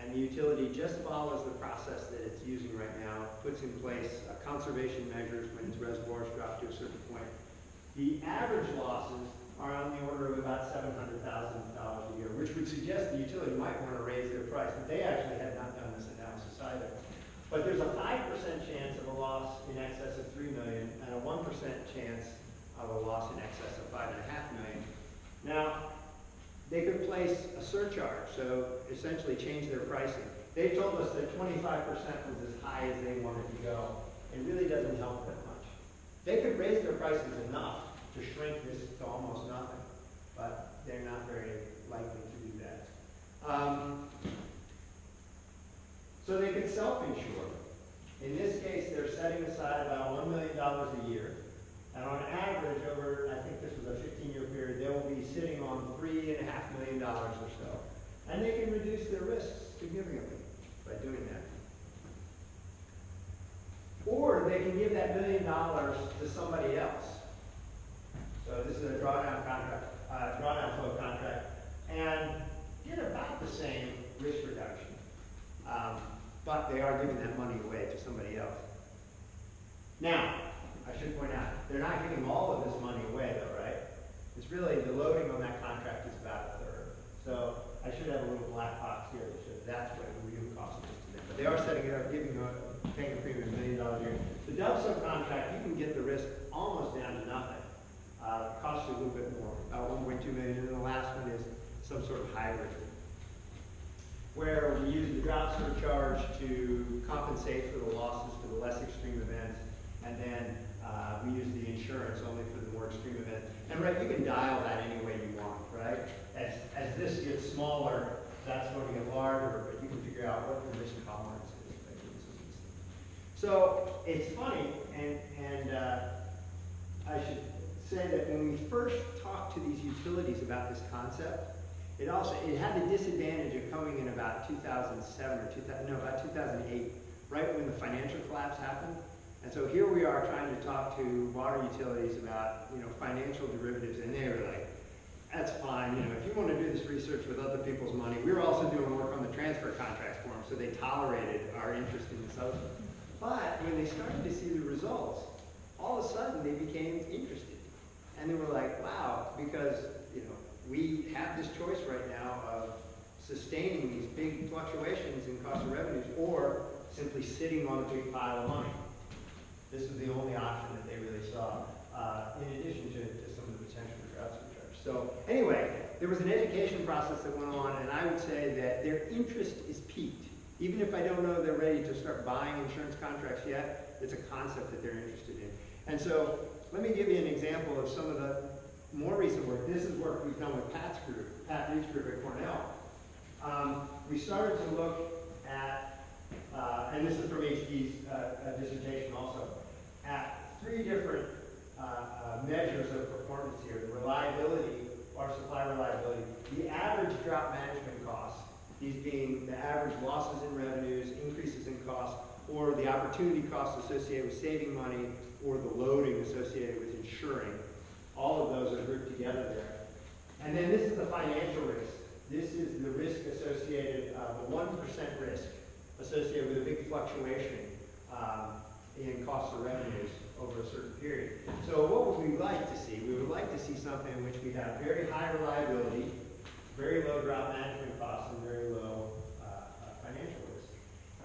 and the utility just follows the process that it's using right now, puts in place conservation measures when its reservoirs drop to a certain point, the average losses are on the order of about $700,000 a year, which would suggest the utility might want to raise their price, but they actually had not done this analysis either. But there's a 5% chance of a loss in excess of $3 million and a 1% chance of a loss in excess of $5.5 million. Now, they could place a surcharge, so essentially change their pricing. They told us that 25% was as high as they wanted to go. It really doesn't help that much. They could raise their prices enough to shrink this to almost nothing, but they're not very likely to do that. So they could self-insure. In this case, they're setting aside about $1 million a year. And on average, over, I think this was a 15-year period, they will be sitting on $3.5 million or so. And they can reduce their risks significantly by doing that. Or they can give that $1 million to somebody else. So this is a drawdown contract, drawdown flow contract, and get about the same risk reduction. But they are giving that money away to somebody else. Now, I should point out, they're not giving all of this money away though, right? It's really, the loading on that contract is about a third. So I should have a little black box here that shows that's what the real cost is to them. But they are setting it up, paying a premium $1 million a year. The DUBSO contract, you can get the risk almost down to nothing. It costs you a little bit more, about $1.2 million, and the last one is some sort of hybrid, where we use the drought surcharge to compensate for the losses for the less extreme events, and then we use the insurance only for the more extreme events. And right, you can dial that any way you want, right? As this gets smaller, that's going to get larger, but you can figure out what the risk tolerance is. So it's funny, and I should say that when we first talked to these utilities about this concept, it had the disadvantage of coming in about 2007 or about 2008, right when the financial collapse happened. And so here we are trying to talk to water utilities about, financial derivatives, and they were like, that's fine, if you want to do this research with other people's money, we were also doing work on the transfer contracts so they tolerated our interest in the substance. But when they started to see the results, all of a sudden they became interested. And they were like, wow, because we have this choice right now of sustaining these big fluctuations in cost of revenues or simply sitting on a big pile of money. This was the only option that they really saw, in addition to some of the potential for drought surcharge. So anyway, there was an education process that went on, and I would say that their interest is piqued. Even if I don't know they're ready to start buying insurance contracts yet, it's a concept that they're interested in. And so let me give you an example of some of the more recent work. This is work we've done with Pat Reed's group at Cornell. We started to look at, and this is from HD's dissertation also, at 3 different measures of performance here: the reliability, water supply reliability, the average drought management costs, these being the average losses in revenues, increases in costs, or the opportunity costs associated with saving money, or the loading associated with insuring. All of those are grouped together there. And then this is the financial risk. This is the risk associated, the 1% risk associated with a big fluctuation in costs of revenues over a certain period. So what would we like to see? We would like to see something in which we have very high reliability, very low drought management costs, and very low financial risk.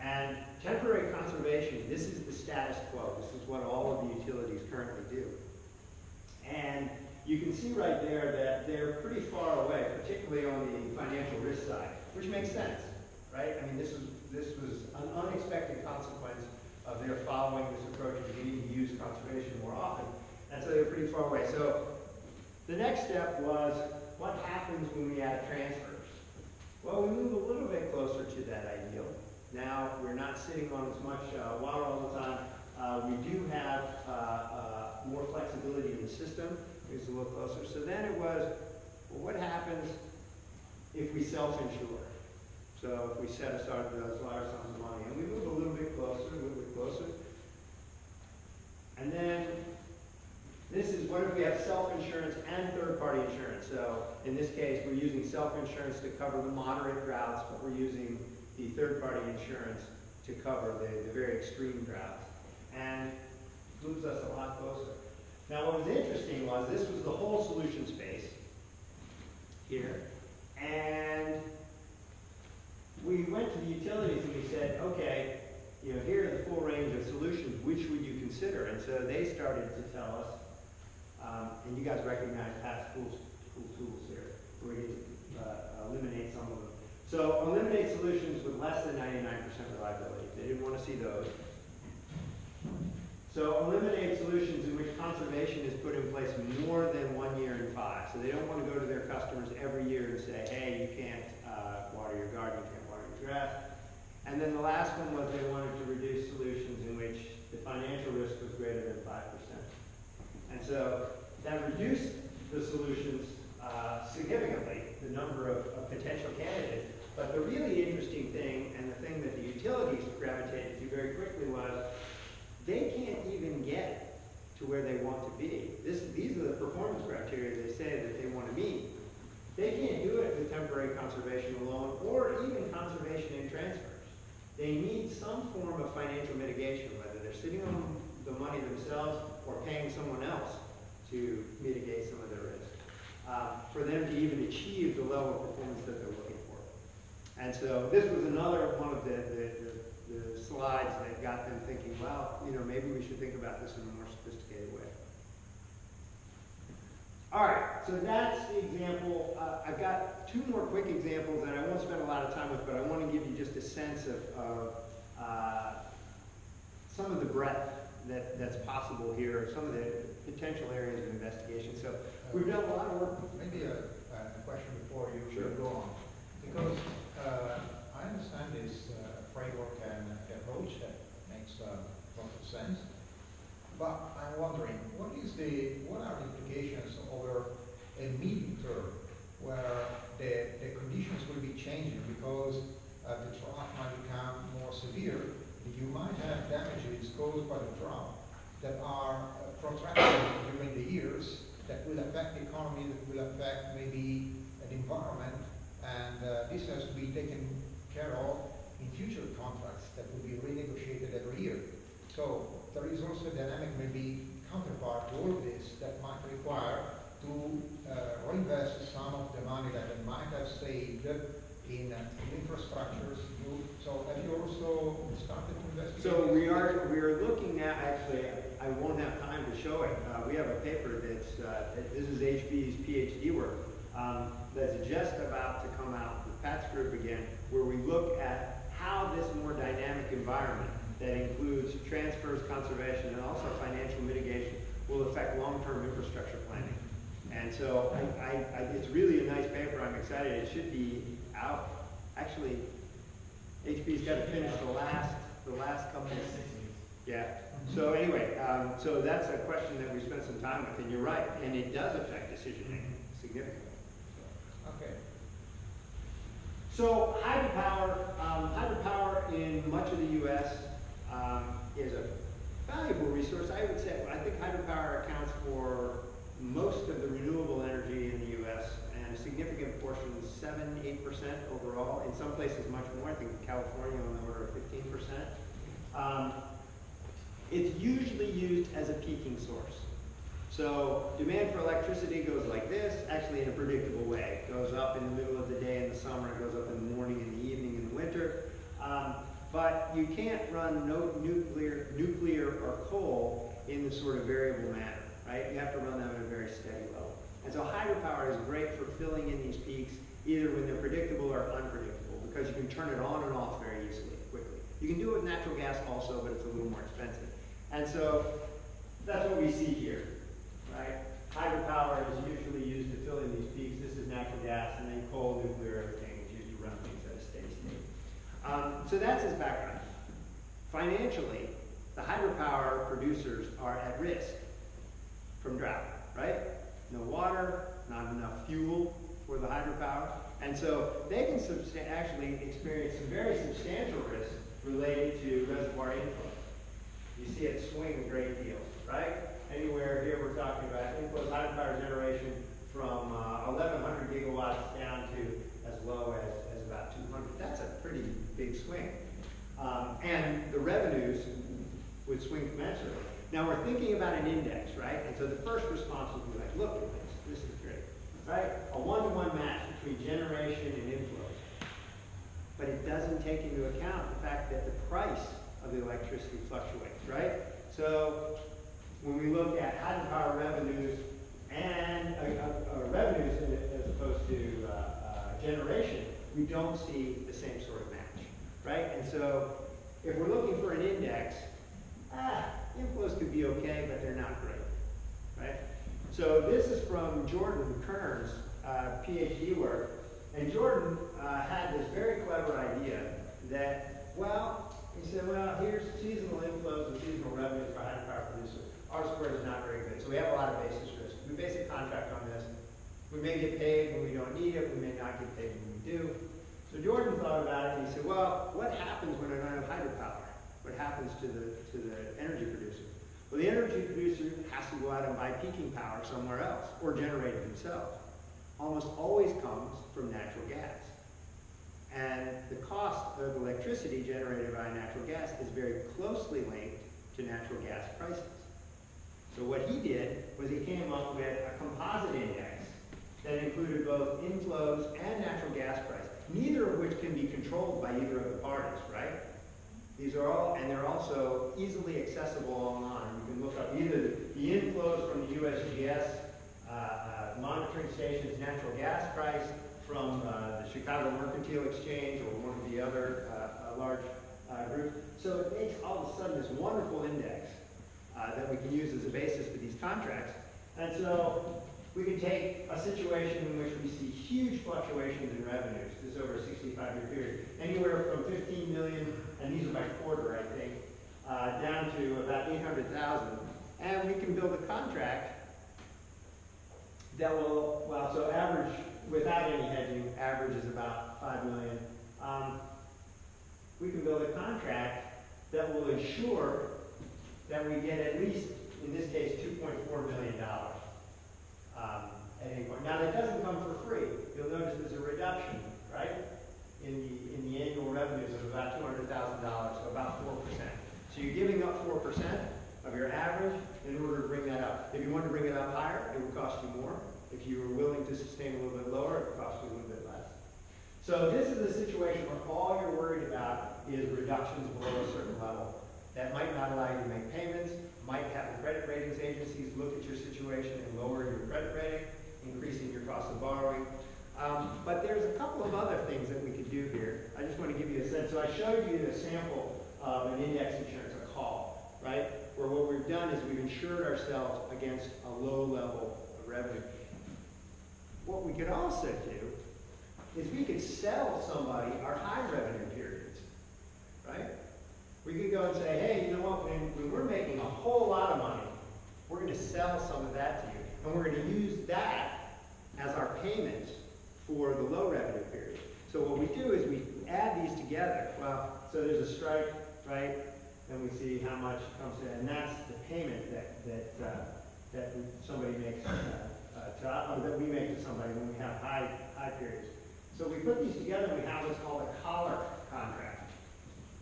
And temporary conservation, this is the status quo. This is what all of the utilities currently do. And you can see right there that they're pretty far away, particularly on the financial risk side, which makes sense, right? I mean, this was an unexpected consequence of their following this approach of needing to use conservation more often. And so they're pretty far away. So the next step was, what happens when we add transfers? Well, we move a little bit closer to that ideal. Now, we're not sitting on as much water all the time. We do have more flexibility in the system. It's a little closer. So then it was, well, what happens if we self-insure? So if we set aside those large sums of money, and we move a little bit closer, a little bit closer. And then this is, what if we have self-insurance and third-party insurance? So in this case, we're using self-insurance to cover the moderate droughts, but we're using the third-party insurance to cover the very extreme droughts. And moves us a lot closer. Now what was interesting was this was the whole solution space here. And we went to the utilities and we said, okay, here are the full range of solutions, which would you consider? And so they started to tell us, and you guys recognize Pat's cool tools here, where he eliminate some of them. So eliminate solutions with less than 99% reliability. They didn't want to see those. So eliminate solutions in which conservation is put in place more than 1 year in 5. So they don't want to go to their customers every year and say, hey, you can't water your garden, you can't water your grass. And then the last one was they wanted to reduce solutions in which the financial risk was greater than 5%. And so that reduced the solutions significantly, the number of potential candidates. But the really interesting thing, and the thing that the utilities gravitated to very quickly, was they can't even get to where they want to be. These are the performance criteria they say that they want to meet. They can't do it with temporary conservation alone, or even conservation in transfers. They need some form of financial mitigation, whether they're sitting on the money themselves or paying someone else to mitigate some of their risk, for them to even achieve the level of performance that they're looking for. And so this was another one of the slides that got them thinking, well, maybe we should think about this in a more sophisticated way. All right, so that's the example. I've got 2 more quick examples that I won't spend a lot of time with, but I want to give you just a sense of some of the breadth that's possible here, some of the potential areas of investigation. So we've done a lot of work. Maybe a question before you Sure. go on. Because I understand this framework and approach that makes a lot of sense. But I'm wondering, what are the implications over a medium term where the conditions will be changing because the drought might become more severe? You might have damages caused by the drought that are protracted during the years that will affect the economy, that will affect maybe the environment, and this has to be taken care of in future contracts that will be renegotiated every year. So there is also a dynamic, maybe counterpart to all this, that might require to reinvest some of the money that they might have saved in infrastructures. So have you also started to invest? So we are looking at, actually, I won't have time to show it. We have a paper that's, this is HB's PhD work, that's just about to come out with Pat's group again, where we look at how this more dynamic environment that includes transfers, conservation, and also financial mitigation will affect long-term infrastructure planning. And so it's really a nice paper. I'm excited. It should be out. Actually, HB's got to finish the last couple. Yeah. So anyway, so that's a question that we spent some time with, and you're right, and it does affect decision making significantly. Okay. So hydropower in much of the U.S. Is a valuable resource. I would say, I think hydropower accounts for most of the renewable energy in the U.S. and a significant portion, 7-8% overall. In some places much more. I think California on the order of 15%. It's usually used as a peaking source. So demand for electricity goes like this, actually in a predictable way. It goes up in the middle of the day in the summer, it goes up in the morning, in the evening, in the winter. But you can't run nuclear or coal in the sort of variable manner, right? You have to run them at a very steady level. And so hydropower is great for filling in these peaks, either when they're predictable or unpredictable, because you can turn it on and off very easily, quickly. You can do it with natural gas also, but it's a little more expensive. And so that's what we see here, right? Hydropower is usually used to fill in these peaks. This is natural gas, and then coal, nuclear, everything is used to run things at a steady state. So that's his background. Financially, the hydropower producers are at risk from drought, right? No water, not enough fuel for the hydropower. And so they can actually experience some very substantial risks related to reservoir inflow. You see it swing a great deal, right? Anywhere here we're talking about inflows hydropower generation from 1,100 gigawatts down to as low as about 200. That's a pretty big swing. And the revenues would swing commensurately. Now we're thinking about an index, right? And so the first response would be like, look at this, this is great, right? A one-to-one match between generation and inflows. But it doesn't take into account the fact that the price of the electricity fluctuates, right? So when we look at hydropower revenues and revenues as opposed to generation, we don't see the same sort of match, right? And so if we're looking for an index, inflows could be okay, but they're not great, right? So this is from Jordan Kern's PhD work. And Jordan had this very clever idea that, well, he said, well, here's seasonal inflows and seasonal revenues for hydropower producers. R squared is not very good, so we have a lot of basis risk. We base a contract on this. We may get paid when we don't need it. We may not get paid when we do. So Jordan thought about it and he said, well, what happens when I don't have hydropower? What happens to the energy producer? Well, the energy producer has to go out and buy peaking power somewhere else or generate it himself. Almost always comes from natural gas. And the cost of electricity generated by natural gas is very closely linked to natural gas prices. So what he did was he came up with a composite index that included both inflows and natural gas price, neither of which can be controlled by either of the parties, right? These are all, and they're also easily accessible online. You can look up either the inflows from the USGS monitoring station's natural gas price, from the Chicago Mercantile Exchange or one of the other large groups. So it makes all of a sudden this wonderful index that we can use as a basis for these contracts. And so we can take a situation in which we see huge fluctuations in revenues, this over a 65-year period, anywhere from 15 million, and these are by quarter, I think, down to about 800,000. And we can build a contract that will, well, so average, without any hedging, average is about 5 million. We can build a contract that will ensure that we get at least, in this case, $2.4 million at any point. Now, that doesn't come for free. You'll notice there's a reduction, right? in the annual revenues of about $200,000, so about 4%. So you're giving up 4% of your average in order to bring that up. If you want to bring it up higher, it would cost you more. If you were willing to sustain a little bit lower, it would cost you a little bit less. So this is a situation where all you're worried about is reductions below a certain level. That might not allow you to make payments, might have the credit ratings agencies look at your situation and lower your credit rating, increasing your cost of borrowing. But there's a couple of other things that we could do here. I just want to give you a sense. So I showed you a sample of an index insurance, a call, right? Where what we've done is we've insured ourselves against a low level of revenue. What we could also do is we could sell somebody our high revenue periods, right? We could go and say, hey, you know what, when we're making a whole lot of money, we're going to sell some of that to you. And we're going to use that as our payments for the low revenue period. So what we do is we add these together. Well, so there's a strike, right? And we see how much comes in, and that's the payment that somebody makes that we make to somebody when we have high periods. So we put these together and we have what's called a collar contract.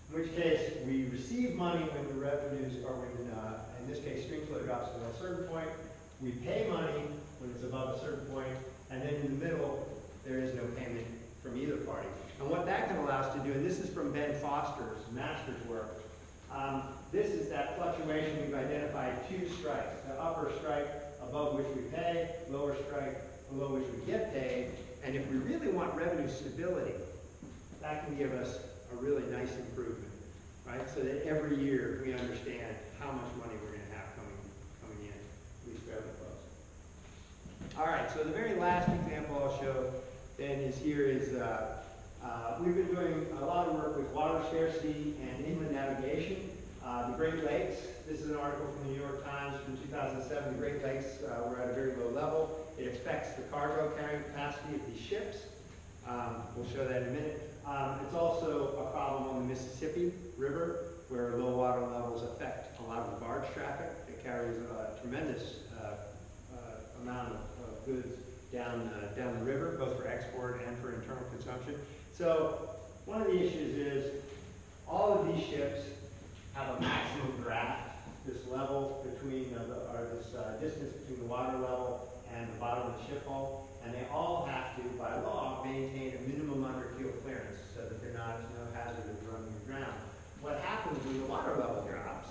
In which case we receive money when the revenues, or when in this case stream flow drops below a certain point. We pay money when it's above a certain point, and then in the middle there is no payment from either party. And what that can allow us to do, and this is from Ben Foster's master's work, this is that fluctuation. We've identified two strikes, the upper strike above which we pay, lower strike below which we get paid. And if we really want revenue stability, that can give us a really nice improvement, right? So that every year we understand how much money we're going to have coming in, at least fairly close. All right, so the very last example I'll show then is here is we've been doing a lot of work with water scarcity and inland navigation. The Great Lakes, this is an article from the New York Times from 2007. The Great Lakes were at a very low level. It affects the cargo carrying capacity of these ships. We'll show that in a minute. It's also a problem on the Mississippi River, where low water levels affect a lot of the barge traffic. It carries a tremendous amount of goods down the river, both for export and for internal consumption. So one of the issues is all of these ships have a maximum draft, this level between, this distance between the water level and the bottom of the ship hull, and they all have to, by law, maintain a minimum under-keel clearance so that they're not no hazard of running aground. What happens when the water level drops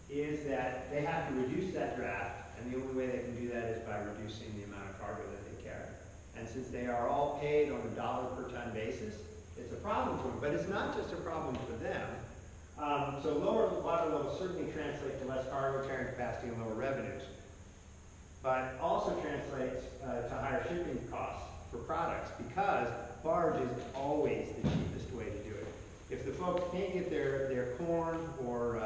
is that they have to reduce that draft, and the only way they can do that is by reducing the amount of cargo that they carry. And since they are all paid on a dollar per ton basis, it's a problem for them. But it's not just a problem for them. So lower water levels certainly translate to less cargo carrying capacity and lower revenues, but also translates to higher shipping costs for products, because barge is always the cheapest way to do it. If the folks can't get their corn or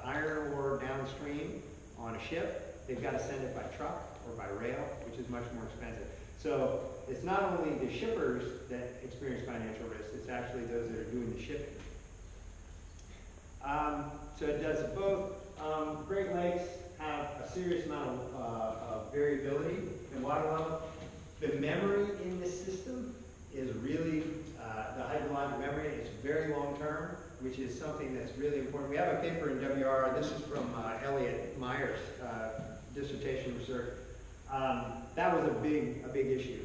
iron ore downstream on a ship, they've got to send it by truck or by rail, which is much more expensive. So it's not only the shippers that experience financial risk, it's actually those that are doing the shipping. So it does both. Great Lakes have a serious amount of variability in water level. The memory in this system is really, the hydrologic memory is very long term, which is something that's really important. We have a paper in WR, this is from Elliot Meyer's dissertation research. That was a big issue.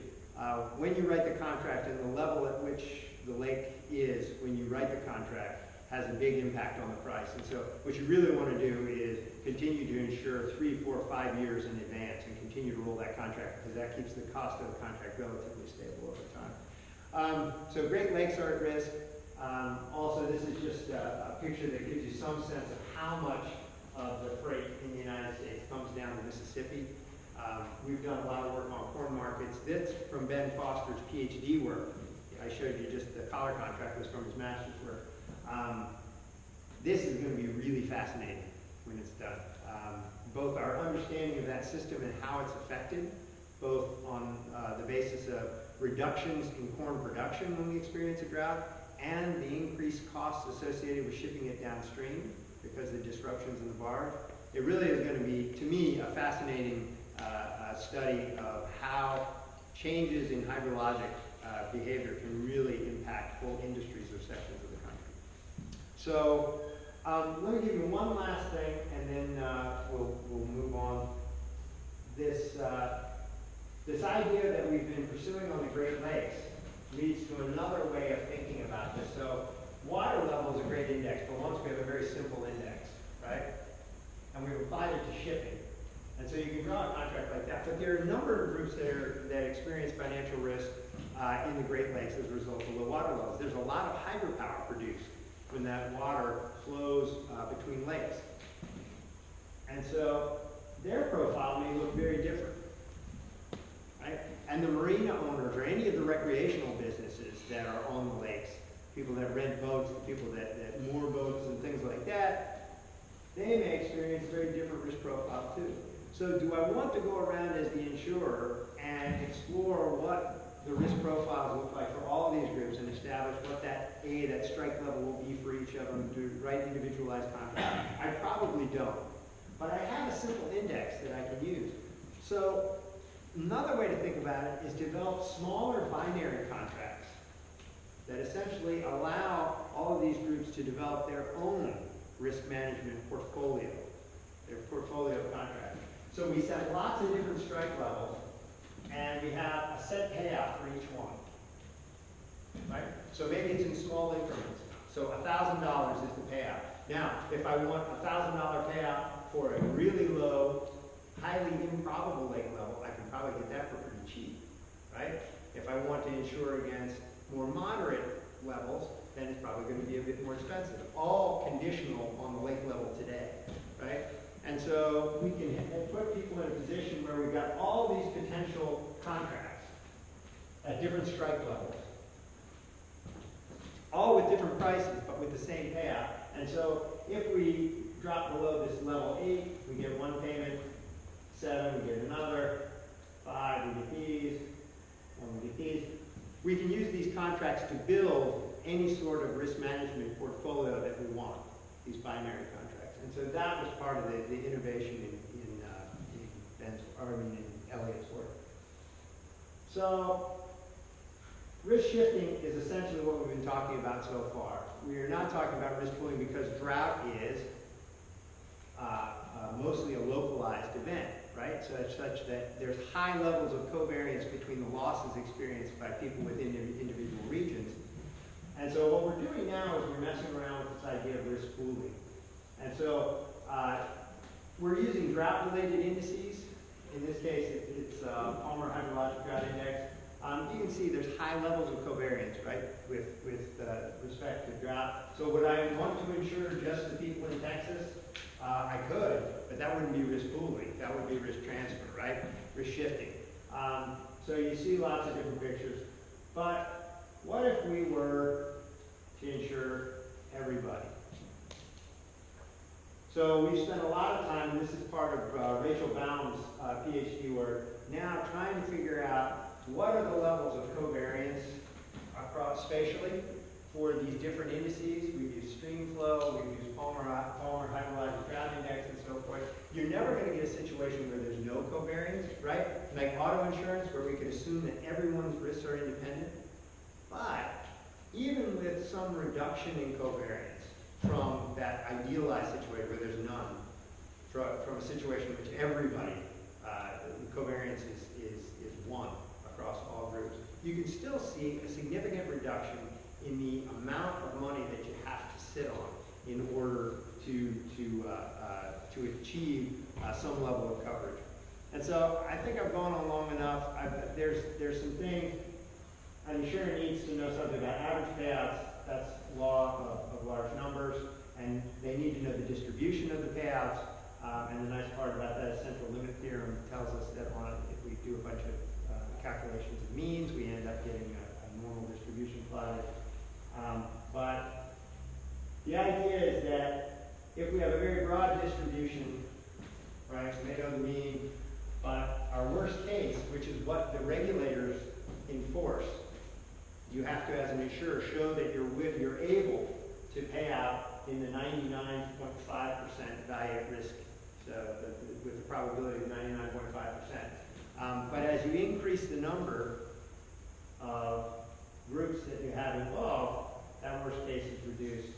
When you write the contract and the level at which the lake is when you write the contract has a big impact on the price. And so what you really want to do is continue to insure 3, 4, 5 years in advance and continue to roll that contract, because that keeps the cost of the contract relatively stable over time. So Great Lakes are at risk. Also, this is just a picture that gives you some sense of how much of the freight in the United States comes down the Mississippi. We've done a lot of work on corn markets. This from Ben Foster's PhD work. I showed you just the collar contract was from his master's work. This is going to be really fascinating when it's done. Both our understanding of that system and how it's affected, both on the basis of reductions in corn production when we experience a drought, and the increased costs associated with shipping it downstream because of the disruptions in the barge. It really is going to be, to me, a fascinating study of how changes in hydrologic behavior can really impact whole industries or sections of the country. So let me give you one last thing, and then we'll move on. This idea that we've been pursuing on the Great Lakes leads to another way of thinking about this. So water level is a great index, but once we have a very simple index, right? And we've applied it to shipping. And so you can draw a contract like that. But there are a number of groups that experience financial risk in the Great Lakes as a result of low water levels. There's a lot of hydropower produced when that water flows between lakes. And so their profile may look very different, right? And the marina owners or any of the recreational businesses that are on the lakes, people that rent boats, the people that moor boats and things like that, they may experience a very different risk profile too. So do I want to go around as the insurer and explore what the risk profiles look like for all of these groups and establish what that strike level will be for each of them, do write individualized contracts? I probably don't. But I have a simple index that I can use. So another way to think about it is develop smaller binary contracts that essentially allow all of these groups to develop their own risk management portfolio, their portfolio of contracts. So we set lots of different strike levels, and we have a set payout for each one, right? So maybe it's in small increments. So $1,000 is the payout. Now, if I want a $1,000 payout for a really low, highly improbable lake level, I can probably get that for pretty cheap, right? If I want to insure against more moderate levels, then it's probably going to be a bit more expensive. All conditional on the lake level today, right? And so we can put people in a position where we've got all these potential contracts at different strike levels, all with different prices, but with the same payout. And so if we drop below this level 8, we get one payment, 7, we get another, 5, we get these, 1, we get these. We can use these contracts to build any sort of risk management portfolio that we want, these binary contracts. And so that was part of the innovation in Elliott's work. So risk shifting is essentially what we've been talking about so far. We are not talking about risk pooling because drought is mostly a localized event, right? Such that there's high levels of covariance between the losses experienced by people within individual regions. And so what we're doing now is we're messing around with this idea of risk pooling. And so we're using drought-related indices. In this case, it's Palmer Hydrologic Drought Index. You can see there's high levels of covariance, right, with respect to drought. So would I want to insure just the people in Texas? I could, but that wouldn't be risk pooling. That would be risk transfer, right? Risk shifting. So you see lots of different pictures. But what if we were to insure everybody? So we've spent a lot of time, and this is part of Rachel Baum's PhD work, now trying to figure out what are the levels of covariance across spatially for these different indices. We've used stream flow, we've used Palmer Hydrologic Drought Index, and so forth. You're never going to get a situation where there's no covariance, right? Like auto insurance, where we could assume that everyone's risks are independent. But even with some reduction in covariance from that idealized situation where there's none, from a situation in which everybody, covariance is 1 across all groups, you can still see a significant reduction in the amount of money that you have to sit on in order to achieve some level of coverage. And so I think I've gone on long enough. There's some things an insurer needs to know something about average payouts. That's law of large numbers, and they need to know the distribution of the payouts. And the nice part about that is central limit theorem tells us that if we do a bunch of calculations of means, we end up getting a normal distribution plotted. But the idea is that if we have a very broad distribution, right, we may know the mean, but our worst case, which is what the regulators enforce, you have to, as an insurer, show that you're able to pay out in the 99.5% value at risk, so with the probability of 99.5%. But as you increase the number of groups that you have involved, that worst case is reduced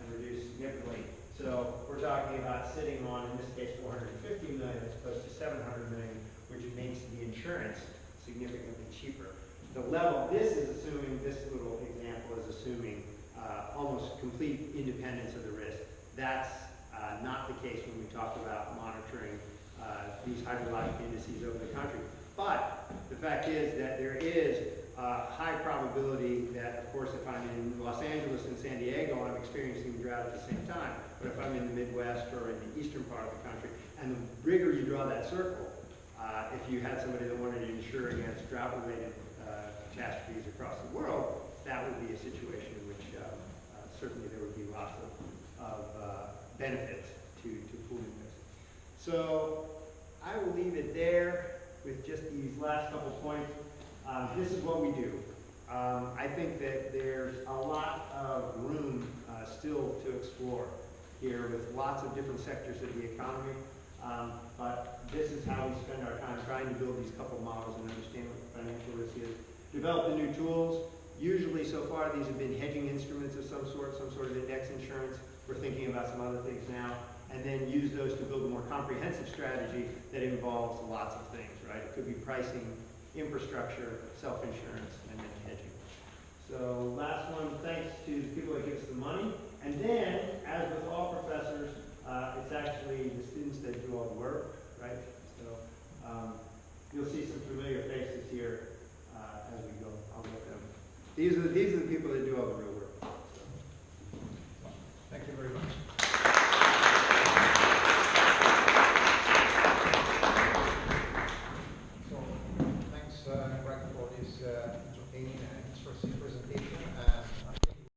and reduced significantly. So we're talking about sitting on, in this case, 450 million as opposed to 700 million, which makes the insurance significantly cheaper. The level, this is assuming, this little example is assuming almost complete independence of the risk. That's not the case when we talk about monitoring these hydrologic indices over the country. But the fact is that there is a high probability that, of course, if I'm in Los Angeles and San Diego, I'm experiencing drought at the same time. But if I'm in the Midwest or in the eastern part of the country, and the bigger you draw that circle, if you had somebody that wanted to insure against drought-related catastrophes across the world, that would be a situation in which certainly there would be lots of benefits to pooling this. So I will leave it there with just these last couple points. This is what we do. I think that there's a lot of room still to explore here with lots of different sectors of the economy. But this is how we spend our time trying to build these couple models and understand what the financial risk is. Develop the new tools. Usually so far these have been hedging instruments of some sort of index insurance. We're thinking about some other things now. And then use those to build a more comprehensive strategy that involves lots of things, right? It could be pricing, infrastructure, self-insurance, and then hedging. So last one, thanks to the people that give us the money. And then, as with all professors, it's actually the students that do all the work, right? So you'll see some familiar faces here as we go. I'll let them. These are the people that do all the real